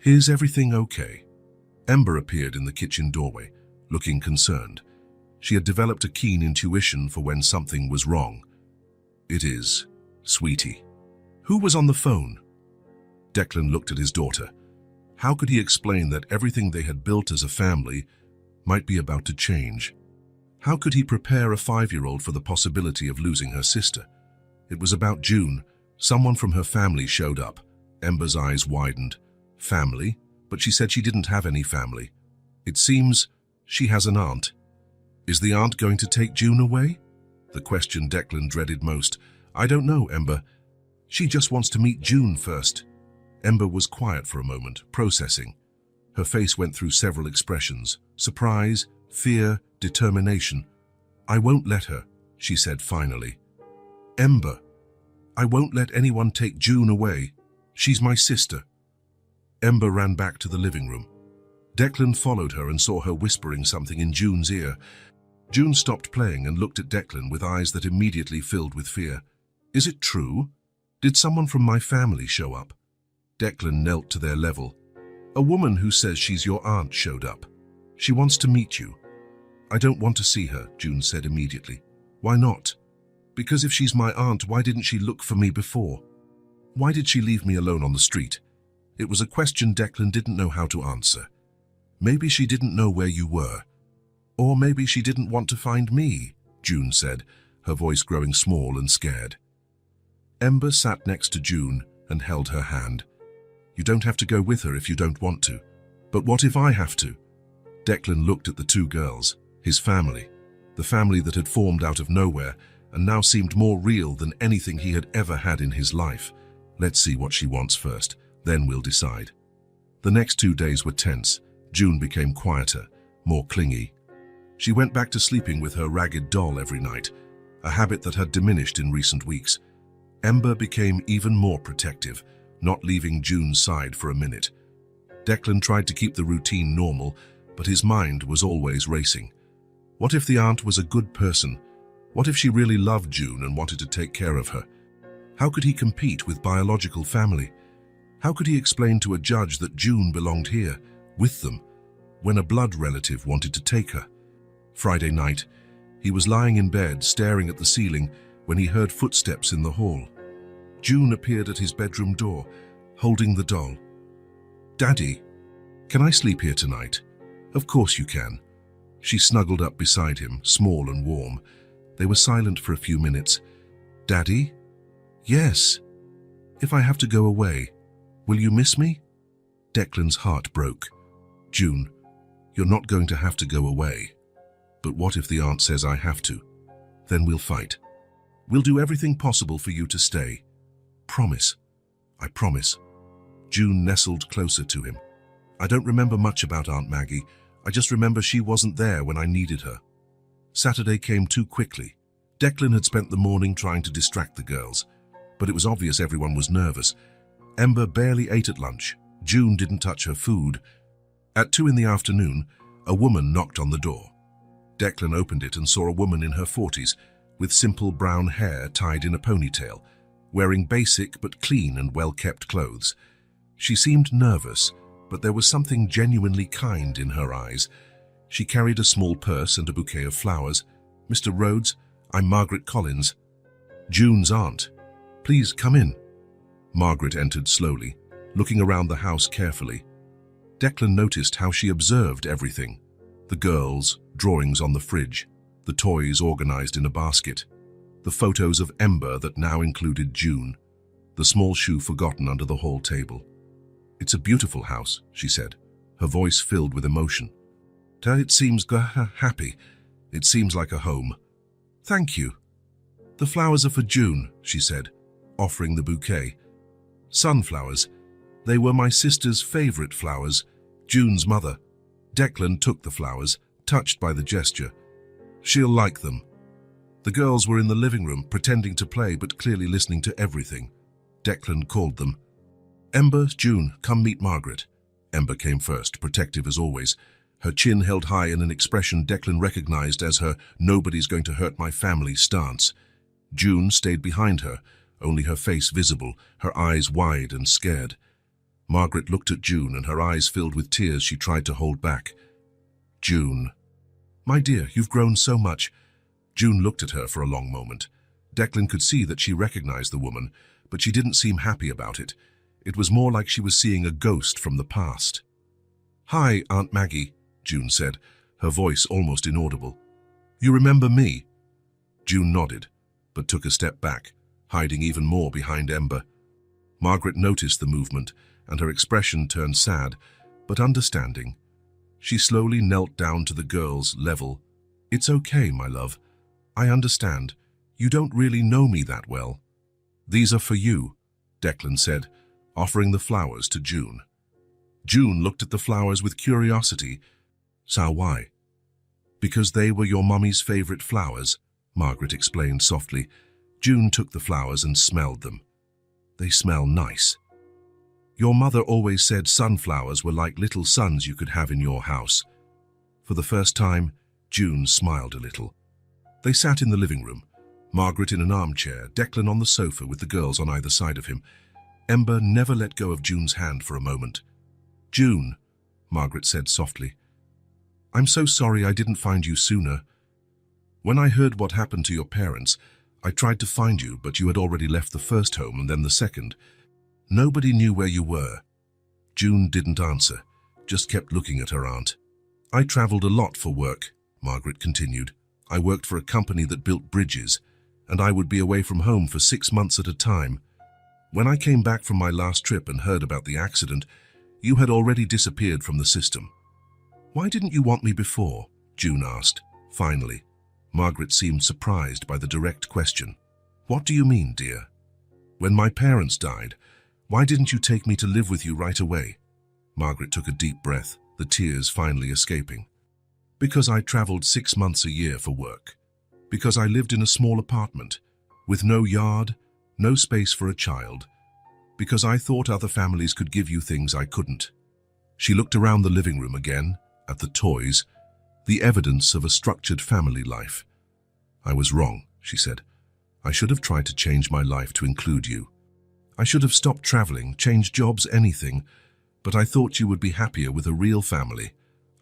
is everything okay? Ember appeared in the kitchen doorway, looking concerned. She had developed a keen intuition for when something was wrong. It is, sweetie. Who was on the phone? Declan looked at his daughter. How could he explain that everything they had built as a family might be about to change? How could he prepare a 5-year-old for the possibility of losing her sister? It was about June. Someone from her family showed up. Ember's eyes widened. Family? But she said she didn't have any family. It seems she has an aunt. Is the aunt going to take June away? The question Declan dreaded most. I don't know, Ember. She just wants to meet June first. Ember was quiet for a moment, processing. Her face went through several expressions. Surprise, fear, determination. I won't let her, she said finally. Ember, I won't let anyone take June away. She's my sister. Ember ran back to the living room. Declan followed her and saw her whispering something in June's ear. June stopped playing and looked at Declan with eyes that immediately filled with fear. Is it true? Did someone from my family show up? Declan knelt to their level. A woman who says she's your aunt showed up. She wants to meet you. I don't want to see her, June said immediately. Why not? Because if she's my aunt, why didn't she look for me before? Why did she leave me alone on the street? It was a question Declan didn't know how to answer. Maybe she didn't know where you were. Or maybe she didn't want to find me, June said, her voice growing small and scared. Ember sat next to June and held her hand. You don't have to go with her if you don't want to. But what if I have to? Declan looked at the two girls, his family, the family that had formed out of nowhere and now seemed more real than anything he had ever had in his life. Let's see what she wants first, then we'll decide. The next 2 days were tense. June became quieter, more clingy. She went back to sleeping with her ragged doll every night, a habit that had diminished in recent weeks. Ember became even more protective, not leaving June's side for a minute. Declan tried to keep the routine normal, but his mind was always racing. What if the aunt was a good person? What if she really loved June and wanted to take care of her? How could he compete with biological family? How could he explain to a judge that June belonged here, with them, when a blood relative wanted to take her? Friday night, he was lying in bed staring at the ceiling when he heard footsteps in the hall. June appeared at his bedroom door, holding the doll. Daddy, can I sleep here tonight? Of course you can. She snuggled up beside him, small and warm. They were silent for a few minutes. Daddy? Yes. If I have to go away, will you miss me? Declan's heart broke. June, you're not going to have to go away. But what if the aunt says I have to? Then we'll fight. We'll do everything possible for you to stay. Promise. I promise. June nestled closer to him. I don't remember much about Aunt Maggie. I just remember she wasn't there when I needed her. Saturday came too quickly. Declan had spent the morning trying to distract the girls, but it was obvious everyone was nervous. Ember barely ate at lunch. June didn't touch her food. At 2 in the afternoon, a woman knocked on the door. Declan opened it and saw a woman in her 40s, with simple brown hair tied in a ponytail, wearing basic but clean and well-kept clothes. She seemed nervous, but there was something genuinely kind in her eyes. She carried a small purse and a bouquet of flowers. Mr. Rhodes, I'm Margaret Collins. June's aunt. Please come in. Margaret entered slowly, looking around the house carefully. Declan noticed how she observed everything. The girls, drawings on the fridge, the toys organized in a basket, the photos of Ember that now included June, the small shoe forgotten under the hall table. It's a beautiful house, she said, her voice filled with emotion. It seems happy. It seems like a home. Thank you. The flowers are for June, she said, offering the bouquet. Sunflowers. They were my sister's favorite flowers, June's mother. Declan took the flowers, touched by the gesture. She'll like them. The girls were in the living room, pretending to play but clearly listening to everything. Declan called them. Ember, June, come meet Margaret. Ember came first, protective as always, her chin held high in an expression Declan recognized as her "nobody's going to hurt my family" stance. June stayed behind her, only her face visible, her eyes wide and scared. Margaret looked at June and her eyes filled with tears she tried to hold back. June. My dear, you've grown so much. June looked at her for a long moment. Declan could see that she recognized the woman, but she didn't seem happy about it. It was more like she was seeing a ghost from the past. Hi, Aunt Maggie, June said, her voice almost inaudible. You remember me? June nodded, but took a step back, hiding even more behind Ember. Margaret noticed the movement, and her expression turned sad, but understanding. She slowly knelt down to the girl's level. It's okay, my love. I understand. You don't really know me that well. These are for you, Declan said, offering the flowers to June. June looked at the flowers with curiosity. So why? Because they were your mummy's favorite flowers, Margaret explained softly. June took the flowers and smelled them. They smell nice. Your mother always said sunflowers were like little suns you could have in your house. For the first time, June smiled a little. They sat in the living room, Margaret in an armchair, Declan on the sofa with the girls on either side of him. Ember never let go of June's hand for a moment. June, Margaret said softly, I'm so sorry I didn't find you sooner. When I heard what happened to your parents, I tried to find you, but you had already left the first home and then the second. Nobody knew where you were. June didn't answer, just kept looking at her aunt. I traveled a lot for work, Margaret continued. I worked for a company that built bridges, and I would be away from home for 6 months at a time. When I came back from my last trip and heard about the accident, you had already disappeared from the system. Why didn't you want me before? June asked, finally. Margaret seemed surprised by the direct question. What do you mean, dear? When my parents died, why didn't you take me to live with you right away? Margaret took a deep breath, the tears finally escaping. Because I traveled 6 months a year for work. Because I lived in a small apartment, with no yard, no space for a child. Because I thought other families could give you things I couldn't. She looked around the living room again, at the toys, the evidence of a structured family life. I was wrong, she said. I should have tried to change my life to include you. I should have stopped traveling, changed jobs, anything, but I thought you would be happier with a real family.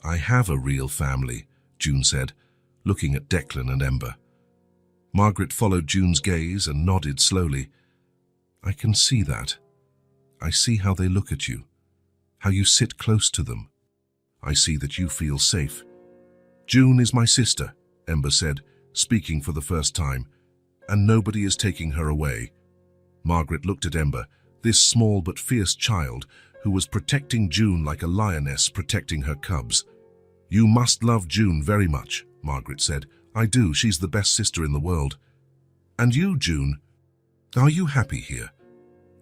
I have a real family, June said, looking at Declan and Ember. Margaret followed June's gaze and nodded slowly. I can see that. I see how they look at you, how you sit close to them. I see that you feel safe. June is my sister, Ember said, speaking for the first time, and nobody is taking her away. Margaret looked at Ember, this small but fierce child who was protecting June like a lioness protecting her cubs. You must love June very much, Margaret said. I do, she's the best sister in the world. And you, June? Are you happy here?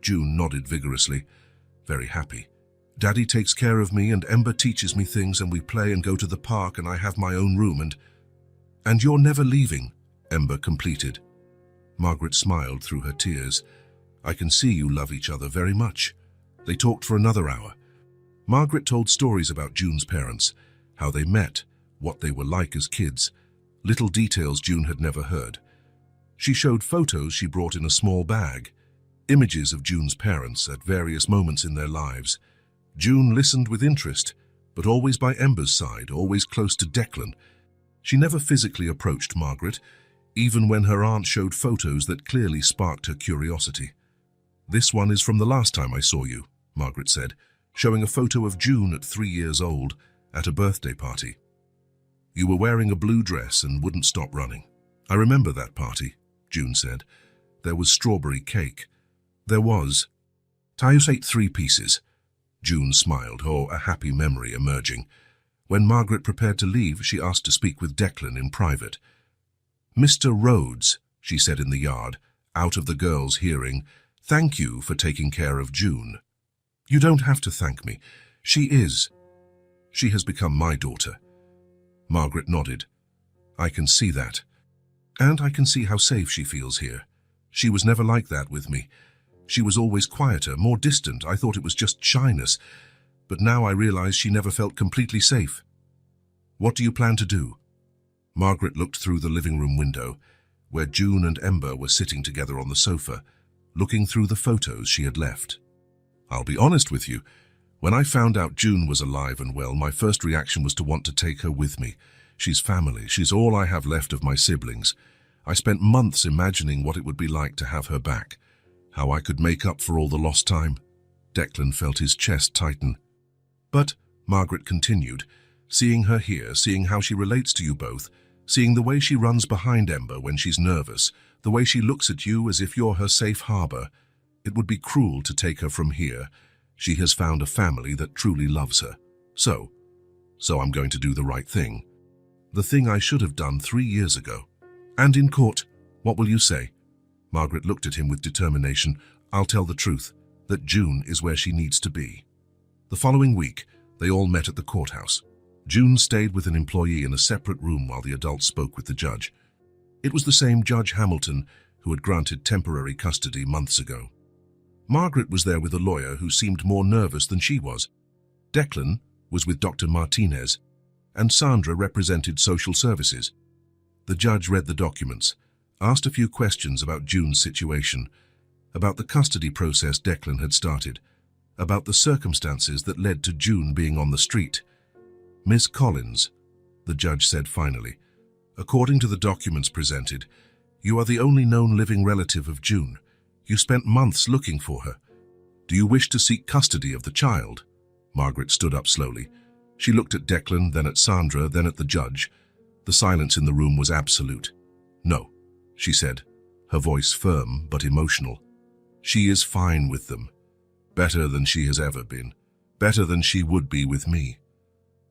June nodded vigorously. Very happy. Daddy takes care of me and Ember teaches me things and we play and go to the park and I have my own room and you're never leaving, Ember completed. Margaret smiled through her tears. I can see you love each other very much. They talked for another hour. Margaret told stories about June's parents, how they met, what they were like as kids, little details June had never heard. She showed photos she brought in a small bag, images of June's parents at various moments in their lives. June listened with interest, but always by Ember's side, always close to Declan. She never physically approached Margaret, even when her aunt showed photos that clearly sparked her curiosity. This one is from the last time I saw you, Margaret said, showing a photo of June at 3 years old, at a birthday party. You were wearing a blue dress and wouldn't stop running. I remember that party, June said. There was strawberry cake. There was. Tyus ate 3 pieces. June smiled, a happy memory emerging. When Margaret prepared to leave, she asked to speak with Declan in private. Mr. Rhodes, she said in the yard, out of the girls' hearing, thank you for taking care of June. You don't have to thank me. She has become my daughter. Margaret nodded. I can see that. And I can see how safe she feels here. She was never like that with me. She was always quieter, more distant. I thought it was just shyness. But now I realize she never felt completely safe. What do you plan to do? Margaret looked through the living room window, where June and Ember were sitting together on the sofa, looking through the photos she had left. I'll be honest with you. When I found out June was alive and well, my first reaction was to want to take her with me. She's family. She's all I have left of my siblings. I spent months imagining what it would be like to have her back, how I could make up for all the lost time. Declan felt his chest tighten. But, Margaret continued, seeing her here, seeing how she relates to you both, seeing the way she runs behind Ember when she's nervous, the way she looks at you as if you're her safe harbor, it would be cruel to take her from here. She has found a family that truly loves her. So I'm going to do the right thing. The thing I should have done 3 years ago. And in court, what will you say? Margaret looked at him with determination. I'll tell the truth, that June is where she needs to be. The following week, they all met at the courthouse. June stayed with an employee in a separate room while the adults spoke with the judge. It was the same Judge Hamilton who had granted temporary custody months ago. Margaret was there with a lawyer who seemed more nervous than she was. Declan was with Dr. Martinez, and Sandra represented social services. The judge read the documents, asked a few questions about June's situation, about the custody process Declan had started, about the circumstances that led to June being on the street. Miss Collins, the judge said finally, according to the documents presented, you are the only known living relative of June. You spent months looking for her. Do you wish to seek custody of the child? Margaret stood up slowly. She looked at Declan, then at Sandra, then at the judge. The silence in the room was absolute. No, she said, her voice firm but emotional. She is fine with them. Better than she has ever been. Better than she would be with me.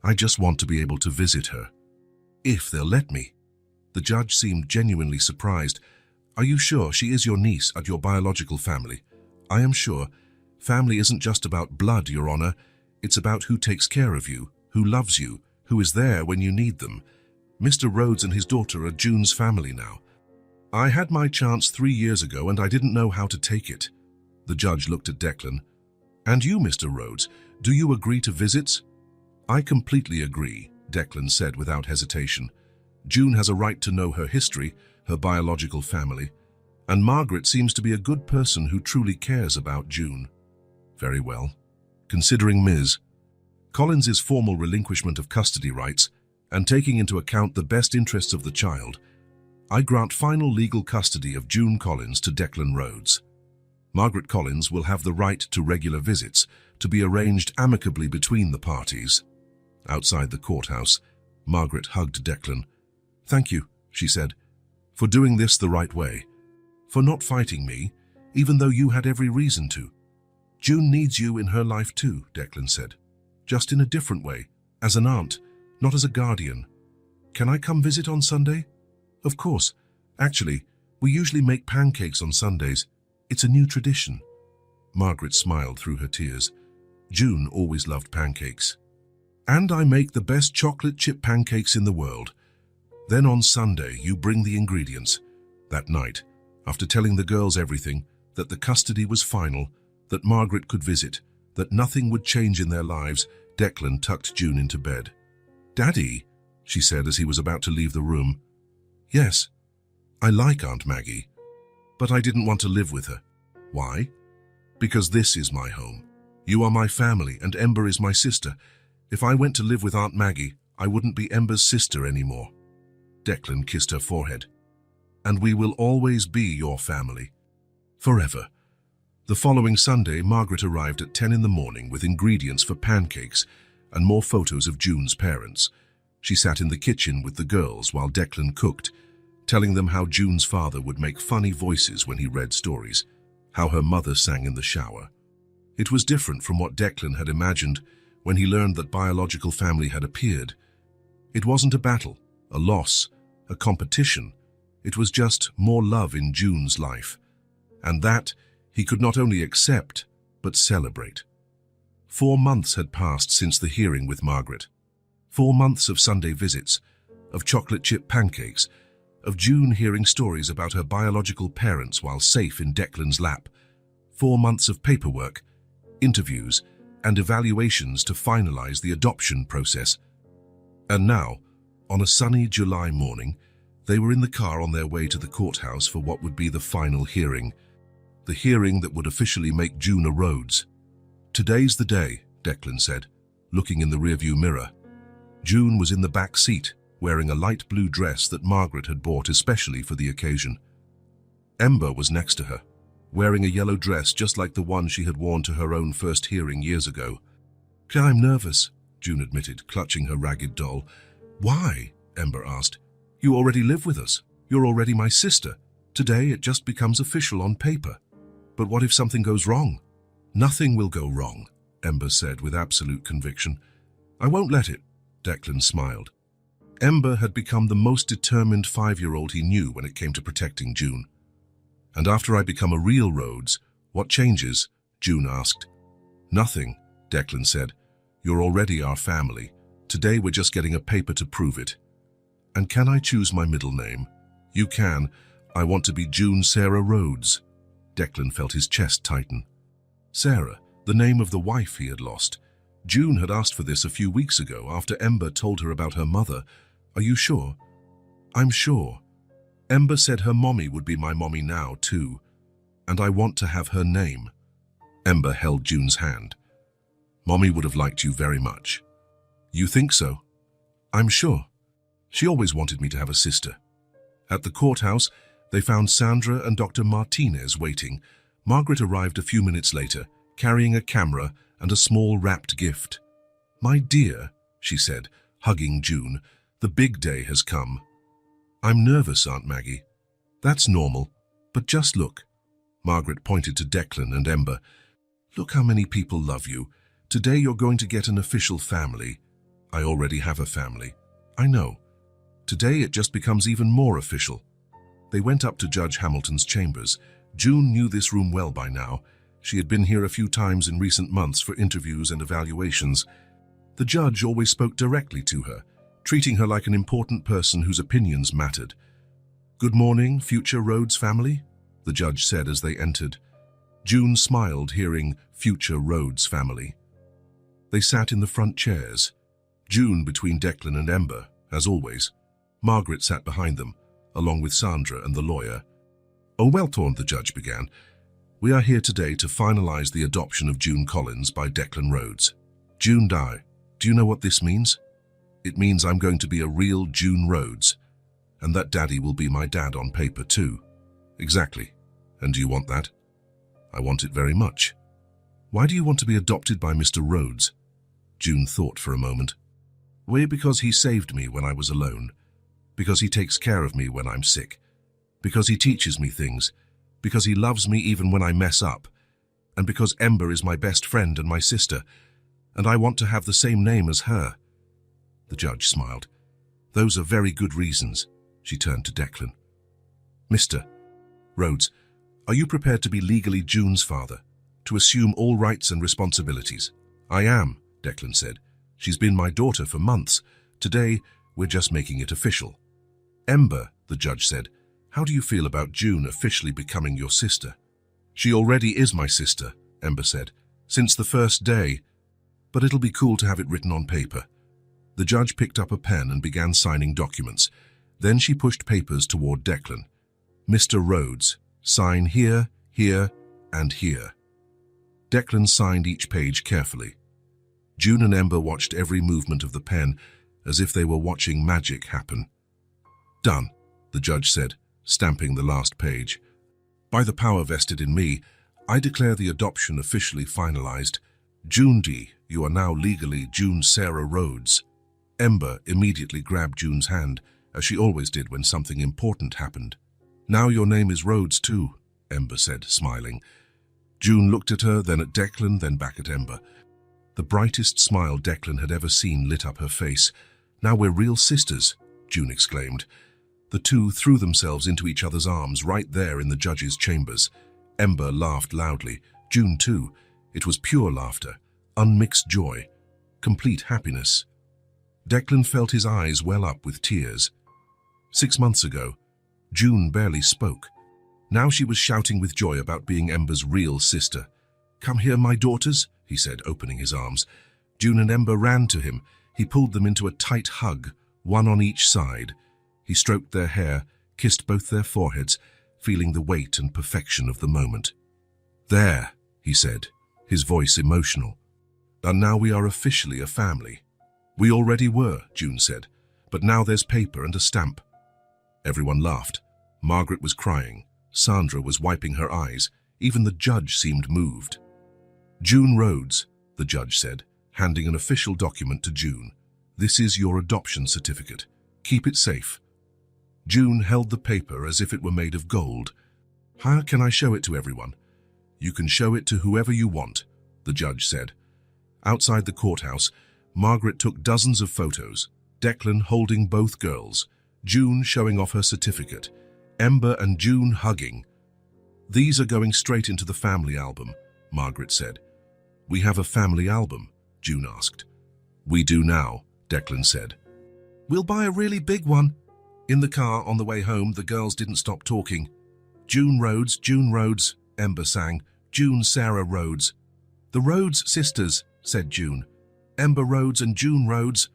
I just want to be able to visit her. If they'll let me. The judge seemed genuinely surprised. Are you sure she is your niece and your biological family? I am sure. Family isn't just about blood, Your Honor. It's about who takes care of you, who loves you, who is there when you need them. Mr. Rhodes and his daughter are June's family now. I had my chance 3 years ago and I didn't know how to take it. The judge looked at Declan. And you, Mr. Rhodes, do you agree to visits? I completely agree, Declan said without hesitation. June has a right to know her history, her biological family, and Margaret seems to be a good person who truly cares about June. Very well. Considering Ms. Collins's formal relinquishment of custody rights and taking into account the best interests of the child, I grant final legal custody of June Collins to Declan Rhodes. Margaret Collins will have the right to regular visits, to be arranged amicably between the parties. Outside the courthouse, Margaret hugged Declan. Thank you, she said, for doing this the right way, for not fighting me, even though you had every reason to. June needs you in her life too, Declan said, just in a different way, as an aunt, not as a guardian. Can I come visit on Sunday? Of course. Actually, we usually make pancakes on Sundays. It's a new tradition. Margaret smiled through her tears. June always loved pancakes. And I make the best chocolate chip pancakes in the world. Then on Sunday, you bring the ingredients. That night, after telling the girls everything, that the custody was final, that Margaret could visit, that nothing would change in their lives, Declan tucked June into bed. Daddy, she said as he was about to leave the room. Yes, I like Aunt Maggie, but I didn't want to live with her. Why? Because this is my home. You are my family and Ember is my sister. If I went to live with Aunt Maggie, I wouldn't be Ember's sister anymore. Declan kissed her forehead. And we will always be your family. Forever. The following Sunday, Margaret arrived at 10 in the morning with ingredients for pancakes and more photos of June's parents. She sat in the kitchen with the girls while Declan cooked, telling them how June's father would make funny voices when he read stories, how her mother sang in the shower. It was different from what Declan had imagined when he learned that biological family had appeared. It wasn't a battle, a loss, a competition. It was just more love in June's life. And that he could not only accept, but celebrate. 4 months had passed since the hearing with Margaret. 4 months of Sunday visits, of chocolate chip pancakes, of June hearing stories about her biological parents while safe in Declan's lap. 4 months of paperwork, interviews, and evaluations to finalize the adoption process. And now, on a sunny July morning, they were in the car on their way to the courthouse for what would be the final hearing. The hearing that would officially make June a Rhodes. "Today's the day," Declan said, looking in the rearview mirror. June was in the back seat, wearing a light blue dress that Margaret had bought especially for the occasion. Ember was next to her, wearing a yellow dress just like the one she had worn to her own first hearing years ago. "I'm nervous," June admitted, clutching her ragged doll. "Why?" Ember asked. "You already live with us. You're already my sister. Today it just becomes official on paper. But what if something goes wrong?" "Nothing will go wrong," Ember said with absolute conviction. "I won't let it," Declan smiled. Ember had become the most determined 5-year-old he knew when it came to protecting June. "And after I become a real Rhodes, what changes?" June asked. "Nothing," Declan said. "You're already our family. Today we're just getting a paper to prove it." "And can I choose my middle name?" "You can. I want to be June Sarah Rhodes." Declan felt his chest tighten. Sarah, the name of the wife he had lost. June had asked for this a few weeks ago after Ember told her about her mother. "Are you sure?" "I'm sure. Ember said her mommy would be my mommy now, too. And I want to have her name." Ember held June's hand. "Mommy would have liked you very much." "You think so?" "I'm sure. She always wanted me to have a sister." At the courthouse, they found Sandra and Dr. Martinez waiting. Margaret arrived a few minutes later, carrying a camera and a small wrapped gift. "My dear," she said, hugging June, "the big day has come." "I'm nervous, Aunt Maggie." "That's normal, but just look." Margaret pointed to Declan and Ember. "Look how many people love you. Today you're going to get an official family." "I already have a family." "I know. Today it just becomes even more official." They went up to Judge Hamilton's chambers. June knew this room well by now. She had been here a few times in recent months for interviews and evaluations. The judge always spoke directly to her, treating her like an important person whose opinions mattered. "Good morning, future Rhodes family," the judge said as they entered. June smiled, hearing future Rhodes family. They sat in the front chairs, June between Declan and Ember, as always. Margaret sat behind them, along with Sandra and the lawyer. "Oh, well, the judge began. "We are here today to finalize the adoption of June Collins by Declan Rhodes. June Dye, do you know what this means? It means I'm going to be a real June Rhodes, and that Daddy will be my dad on paper too." "Exactly. And do you want that?" "I want it very much." "Why do you want to be adopted by Mr. Rhodes?" June thought for a moment. "Why, because he saved me when I was alone. Because he takes care of me when I'm sick. Because he teaches me things. Because he loves me even when I mess up. And because Ember is my best friend and my sister. And I want to have the same name as her." The judge smiled. "Those are very good reasons." She turned to Declan. "Mr. Rhodes, are you prepared to be legally June's father? To assume all rights and responsibilities?" "I am," Declan said. "She's been my daughter for months. Today, we're just making it official." "Ember," the judge said, "how do you feel about June officially becoming your sister?" "She already is my sister," Ember said, "since the first day. But it'll be cool to have it written on paper." The judge picked up a pen and began signing documents. Then she pushed papers toward Declan. "Mr. Rhodes, sign here, here, and here." Declan signed each page carefully. June and Ember watched every movement of the pen as if they were watching magic happen. "Done," the judge said, stamping the last page. "By the power vested in me, I declare the adoption officially finalized. June D., you are now legally June Sarah Rhodes." Ember immediately grabbed June's hand, as she always did when something important happened. "Now your name is Rhodes too," Ember said, smiling. June looked at her, then at Declan, then back at Ember. The brightest smile Declan had ever seen lit up her face. "Now we're real sisters," June exclaimed. The two threw themselves into each other's arms right there in the judge's chambers. Ember laughed loudly. June too. It was pure laughter. unmixed joy, complete happiness. Declan felt his eyes well up with tears. 6 months ago, June barely spoke. Now she was shouting with joy about being Ember's real sister. "Come here, my daughters," he said, opening his arms. June and Ember ran to him. He pulled them into a tight hug, one on each side. He stroked their hair, kissed both their foreheads, feeling the weight and perfection of the moment. "There," he said, his voice emotional. "And now we are officially a family." "We already were," June said, "but now there's paper and a stamp." Everyone laughed. Margaret was crying. Sandra was wiping her eyes. Even the judge seemed moved. "June Rhodes," the judge said, handing an official document to June. "This is your adoption certificate. Keep it safe." June held the paper as if it were made of gold. "How can I show it to everyone?" "You can show it to whoever you want," the judge said. Outside the courthouse, Margaret took dozens of photos, Declan holding both girls, June showing off her certificate, Ember and June hugging. "These are going straight into the family album," Margaret said. "We have a family album?" June asked. "We do now," Declan said. "We'll buy a really big one." In the car on the way home, the girls didn't stop talking. June Rhodes, Ember sang. "June Sarah Rhodes." "The Rhodes sisters," said June. "Ember Rhodes and June Rhodes."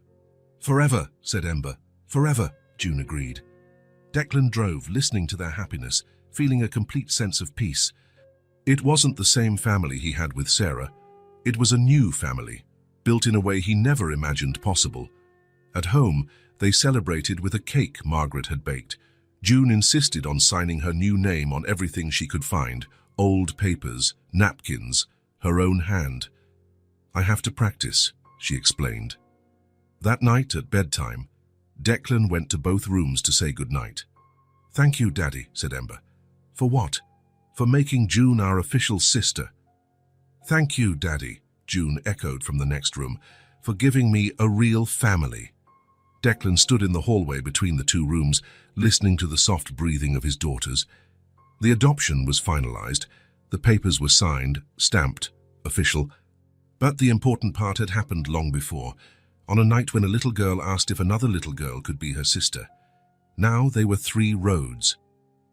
"Forever," said Ember. "Forever," June agreed. Declan drove, listening to their happiness, feeling a complete sense of peace. It wasn't the same family he had with Sarah. It was a new family, built in a way he never imagined possible. At home, they celebrated with a cake Margaret had baked. June insisted on signing her new name on everything she could find, old papers, napkins, her own hand. "I have to practice," she explained. That night at bedtime, Declan went to both rooms to say goodnight. "Thank you, Daddy," said Ember. "For what?" "For making June our official sister." "Thank you, Daddy," June echoed from the next room, "for giving me a real family." Declan stood in the hallway between the two rooms, listening to the soft breathing of his daughters. The adoption was finalized. The papers were signed, stamped, official. But the important part had happened long before, on a night when a little girl asked if another little girl could be her sister. Now they were 3 Rhodes.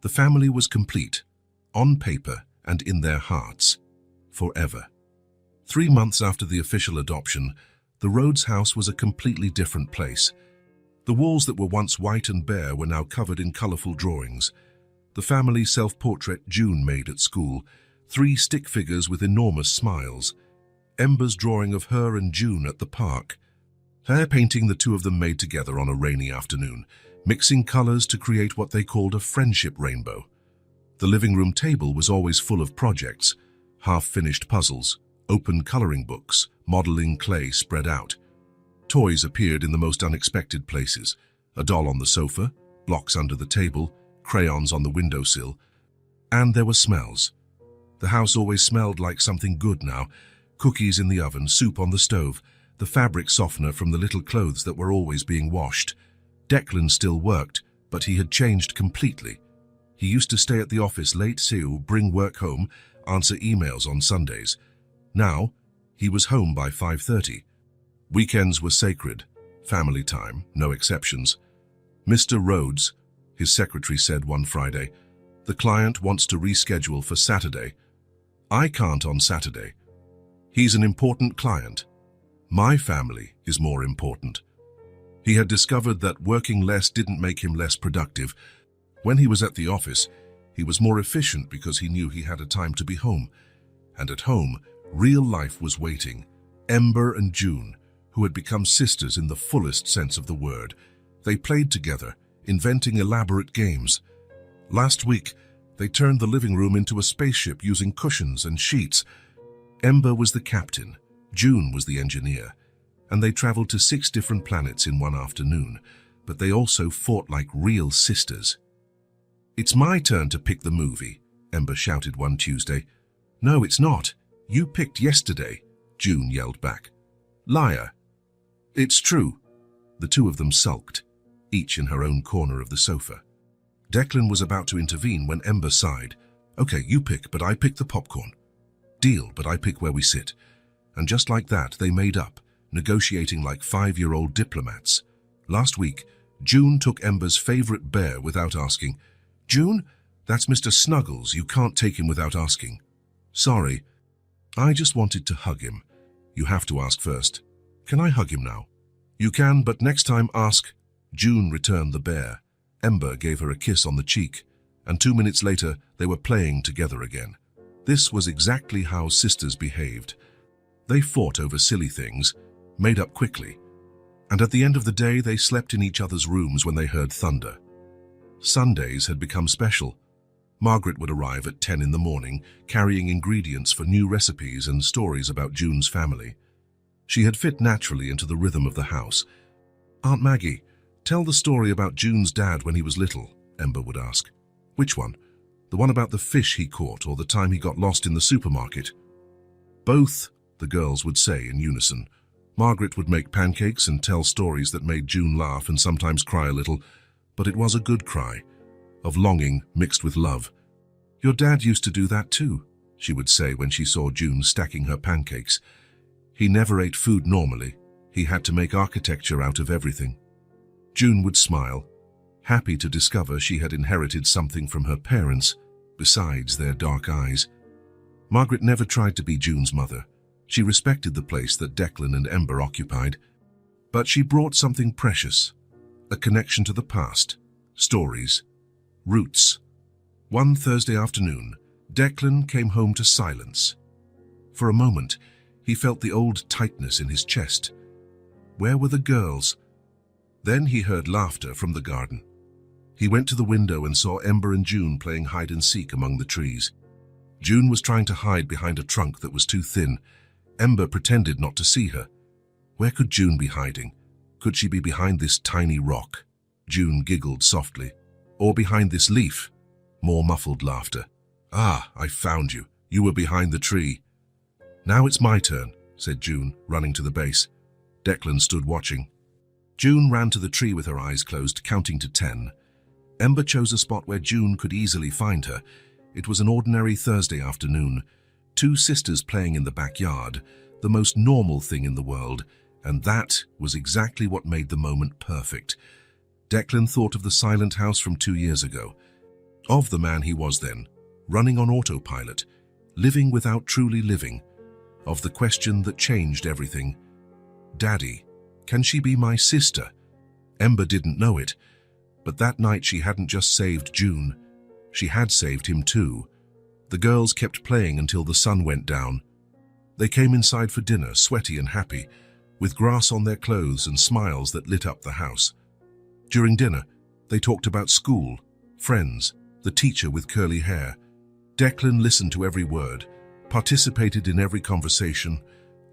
The family was complete, on paper and in their hearts, forever. 3 months after the official adoption, the Rhodes house was a completely different place. The walls that were once white and bare were now covered in colorful drawings. The family self-portrait June made at school, 3 stick figures with enormous smiles. Ember's drawing of her and June at the park. Her painting the two of them made together on a rainy afternoon, mixing colors to create what they called a friendship rainbow. The living room table was always full of projects, half-finished puzzles, open coloring books, modeling clay spread out. Toys appeared in the most unexpected places. A doll on the sofa, blocks under the table, crayons on the windowsill. And there were smells. The house always smelled like something good now. Cookies in the oven, soup on the stove, the fabric softener from the little clothes that were always being washed. Declan still worked, but he had changed completely. He used to stay at the office late, bring work home, answer emails on Sundays. Now, he was home by 5:30. Weekends were sacred, family time, no exceptions. "Mr. Rhodes," his secretary said one Friday, "the client wants to reschedule for Saturday." "I can't on Saturday. He's an important client. My family is more important." He had discovered that working less didn't make him less productive. When he was at the office, he was more efficient because he knew he had a time to be home. And at home, real life was waiting. Ember and June, who had become sisters in the fullest sense of the word. They played together, inventing elaborate games. Last week, they turned the living room into a spaceship using cushions and sheets. Ember was the captain, June was the engineer, and they traveled to 6 different planets in one afternoon, but they also fought like real sisters. "It's my turn to pick the movie," Ember shouted one Tuesday. "No, it's not. You picked yesterday," June yelled back. "Liar." "It's true." The two of them sulked, each in her own corner of the sofa. Declan was about to intervene when Ember sighed. "Okay, you pick, but I pick the popcorn." "Deal, but I pick where we sit." And just like that, they made up, negotiating like 5-year-old diplomats. Last week, June took Ember's favorite bear without asking. "June, that's Mr. Snuggles. You can't take him without asking." "Sorry, I just wanted to hug him." "You have to ask first." "Can I hug him now?" "You can, but next time ask." June returned the bear. Ember gave her a kiss on the cheek, and 2 minutes later they were playing together again. This was exactly how sisters behaved. They fought over silly things, made up quickly, and at the end of the day they slept in each other's rooms when they heard thunder. Sundays had become special. Margaret would arrive at 10 in the morning, carrying ingredients for new recipes and stories about June's family. She had fit naturally into the rhythm of the house. "Aunt Maggie, tell the story about June's dad when he was little," Ember would ask. "Which one? The one about the fish he caught or the time he got lost in the supermarket?" "Both," the girls would say in unison. Margaret would make pancakes and tell stories that made June laugh and sometimes cry a little, but it was a good cry, of longing mixed with love. "Your dad used to do that too," she would say when she saw June stacking her pancakes. "He never ate food normally. He had to make architecture out of everything." June would smile, happy to discover she had inherited something from her parents, besides their dark eyes. Margaret never tried to be June's mother. She respected the place that Declan and Ember occupied, but she brought something precious, a connection to the past, stories, roots. One Thursday afternoon, Declan came home to silence. For a moment, he felt the old tightness in his chest. Where were the girls? Then he heard laughter from the garden. He went to the window and saw Ember and June playing hide-and-seek among the trees. June was trying to hide behind a trunk that was too thin. Ember pretended not to see her. Where could June be hiding? Could she be behind this tiny rock? June giggled softly. Or behind this leaf? More muffled laughter. "Ah, I found you. You were behind the tree." "Now it's my turn," said June, running to the base. Declan stood watching. June ran to the tree with her eyes closed, counting to 10. Ember chose a spot where June could easily find her. It was an ordinary Thursday afternoon. 2 sisters playing in the backyard, the most normal thing in the world, and that was exactly what made the moment perfect. Declan thought of the silent house from 2 years ago, of the man he was then, running on autopilot, living without truly living, of the question that changed everything. "Daddy, can she be my sister?" Ember didn't know it, but that night she hadn't just saved June, she had saved him too. The girls kept playing until the sun went down. They came inside for dinner, sweaty and happy, with grass on their clothes and smiles that lit up the house. During dinner, they talked about school, friends, the teacher with curly hair. Declan listened to every word, participated in every conversation,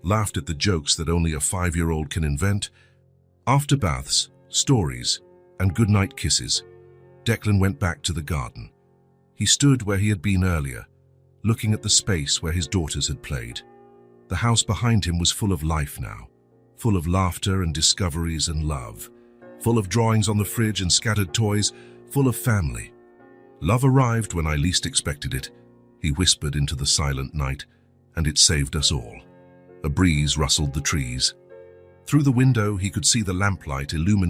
laughed at the jokes that only a 5-year-old can invent. After baths, stories, and goodnight kisses, Declan went back to the garden. He stood where he had been earlier, looking at the space where his daughters had played. The house behind him was full of life now, full of laughter and discoveries and love, full of drawings on the fridge and scattered toys, full of family. "Love arrived when I least expected it," he whispered into the silent night, "and it saved us all." A breeze rustled the trees. Through the window he could see the lamplight illuminate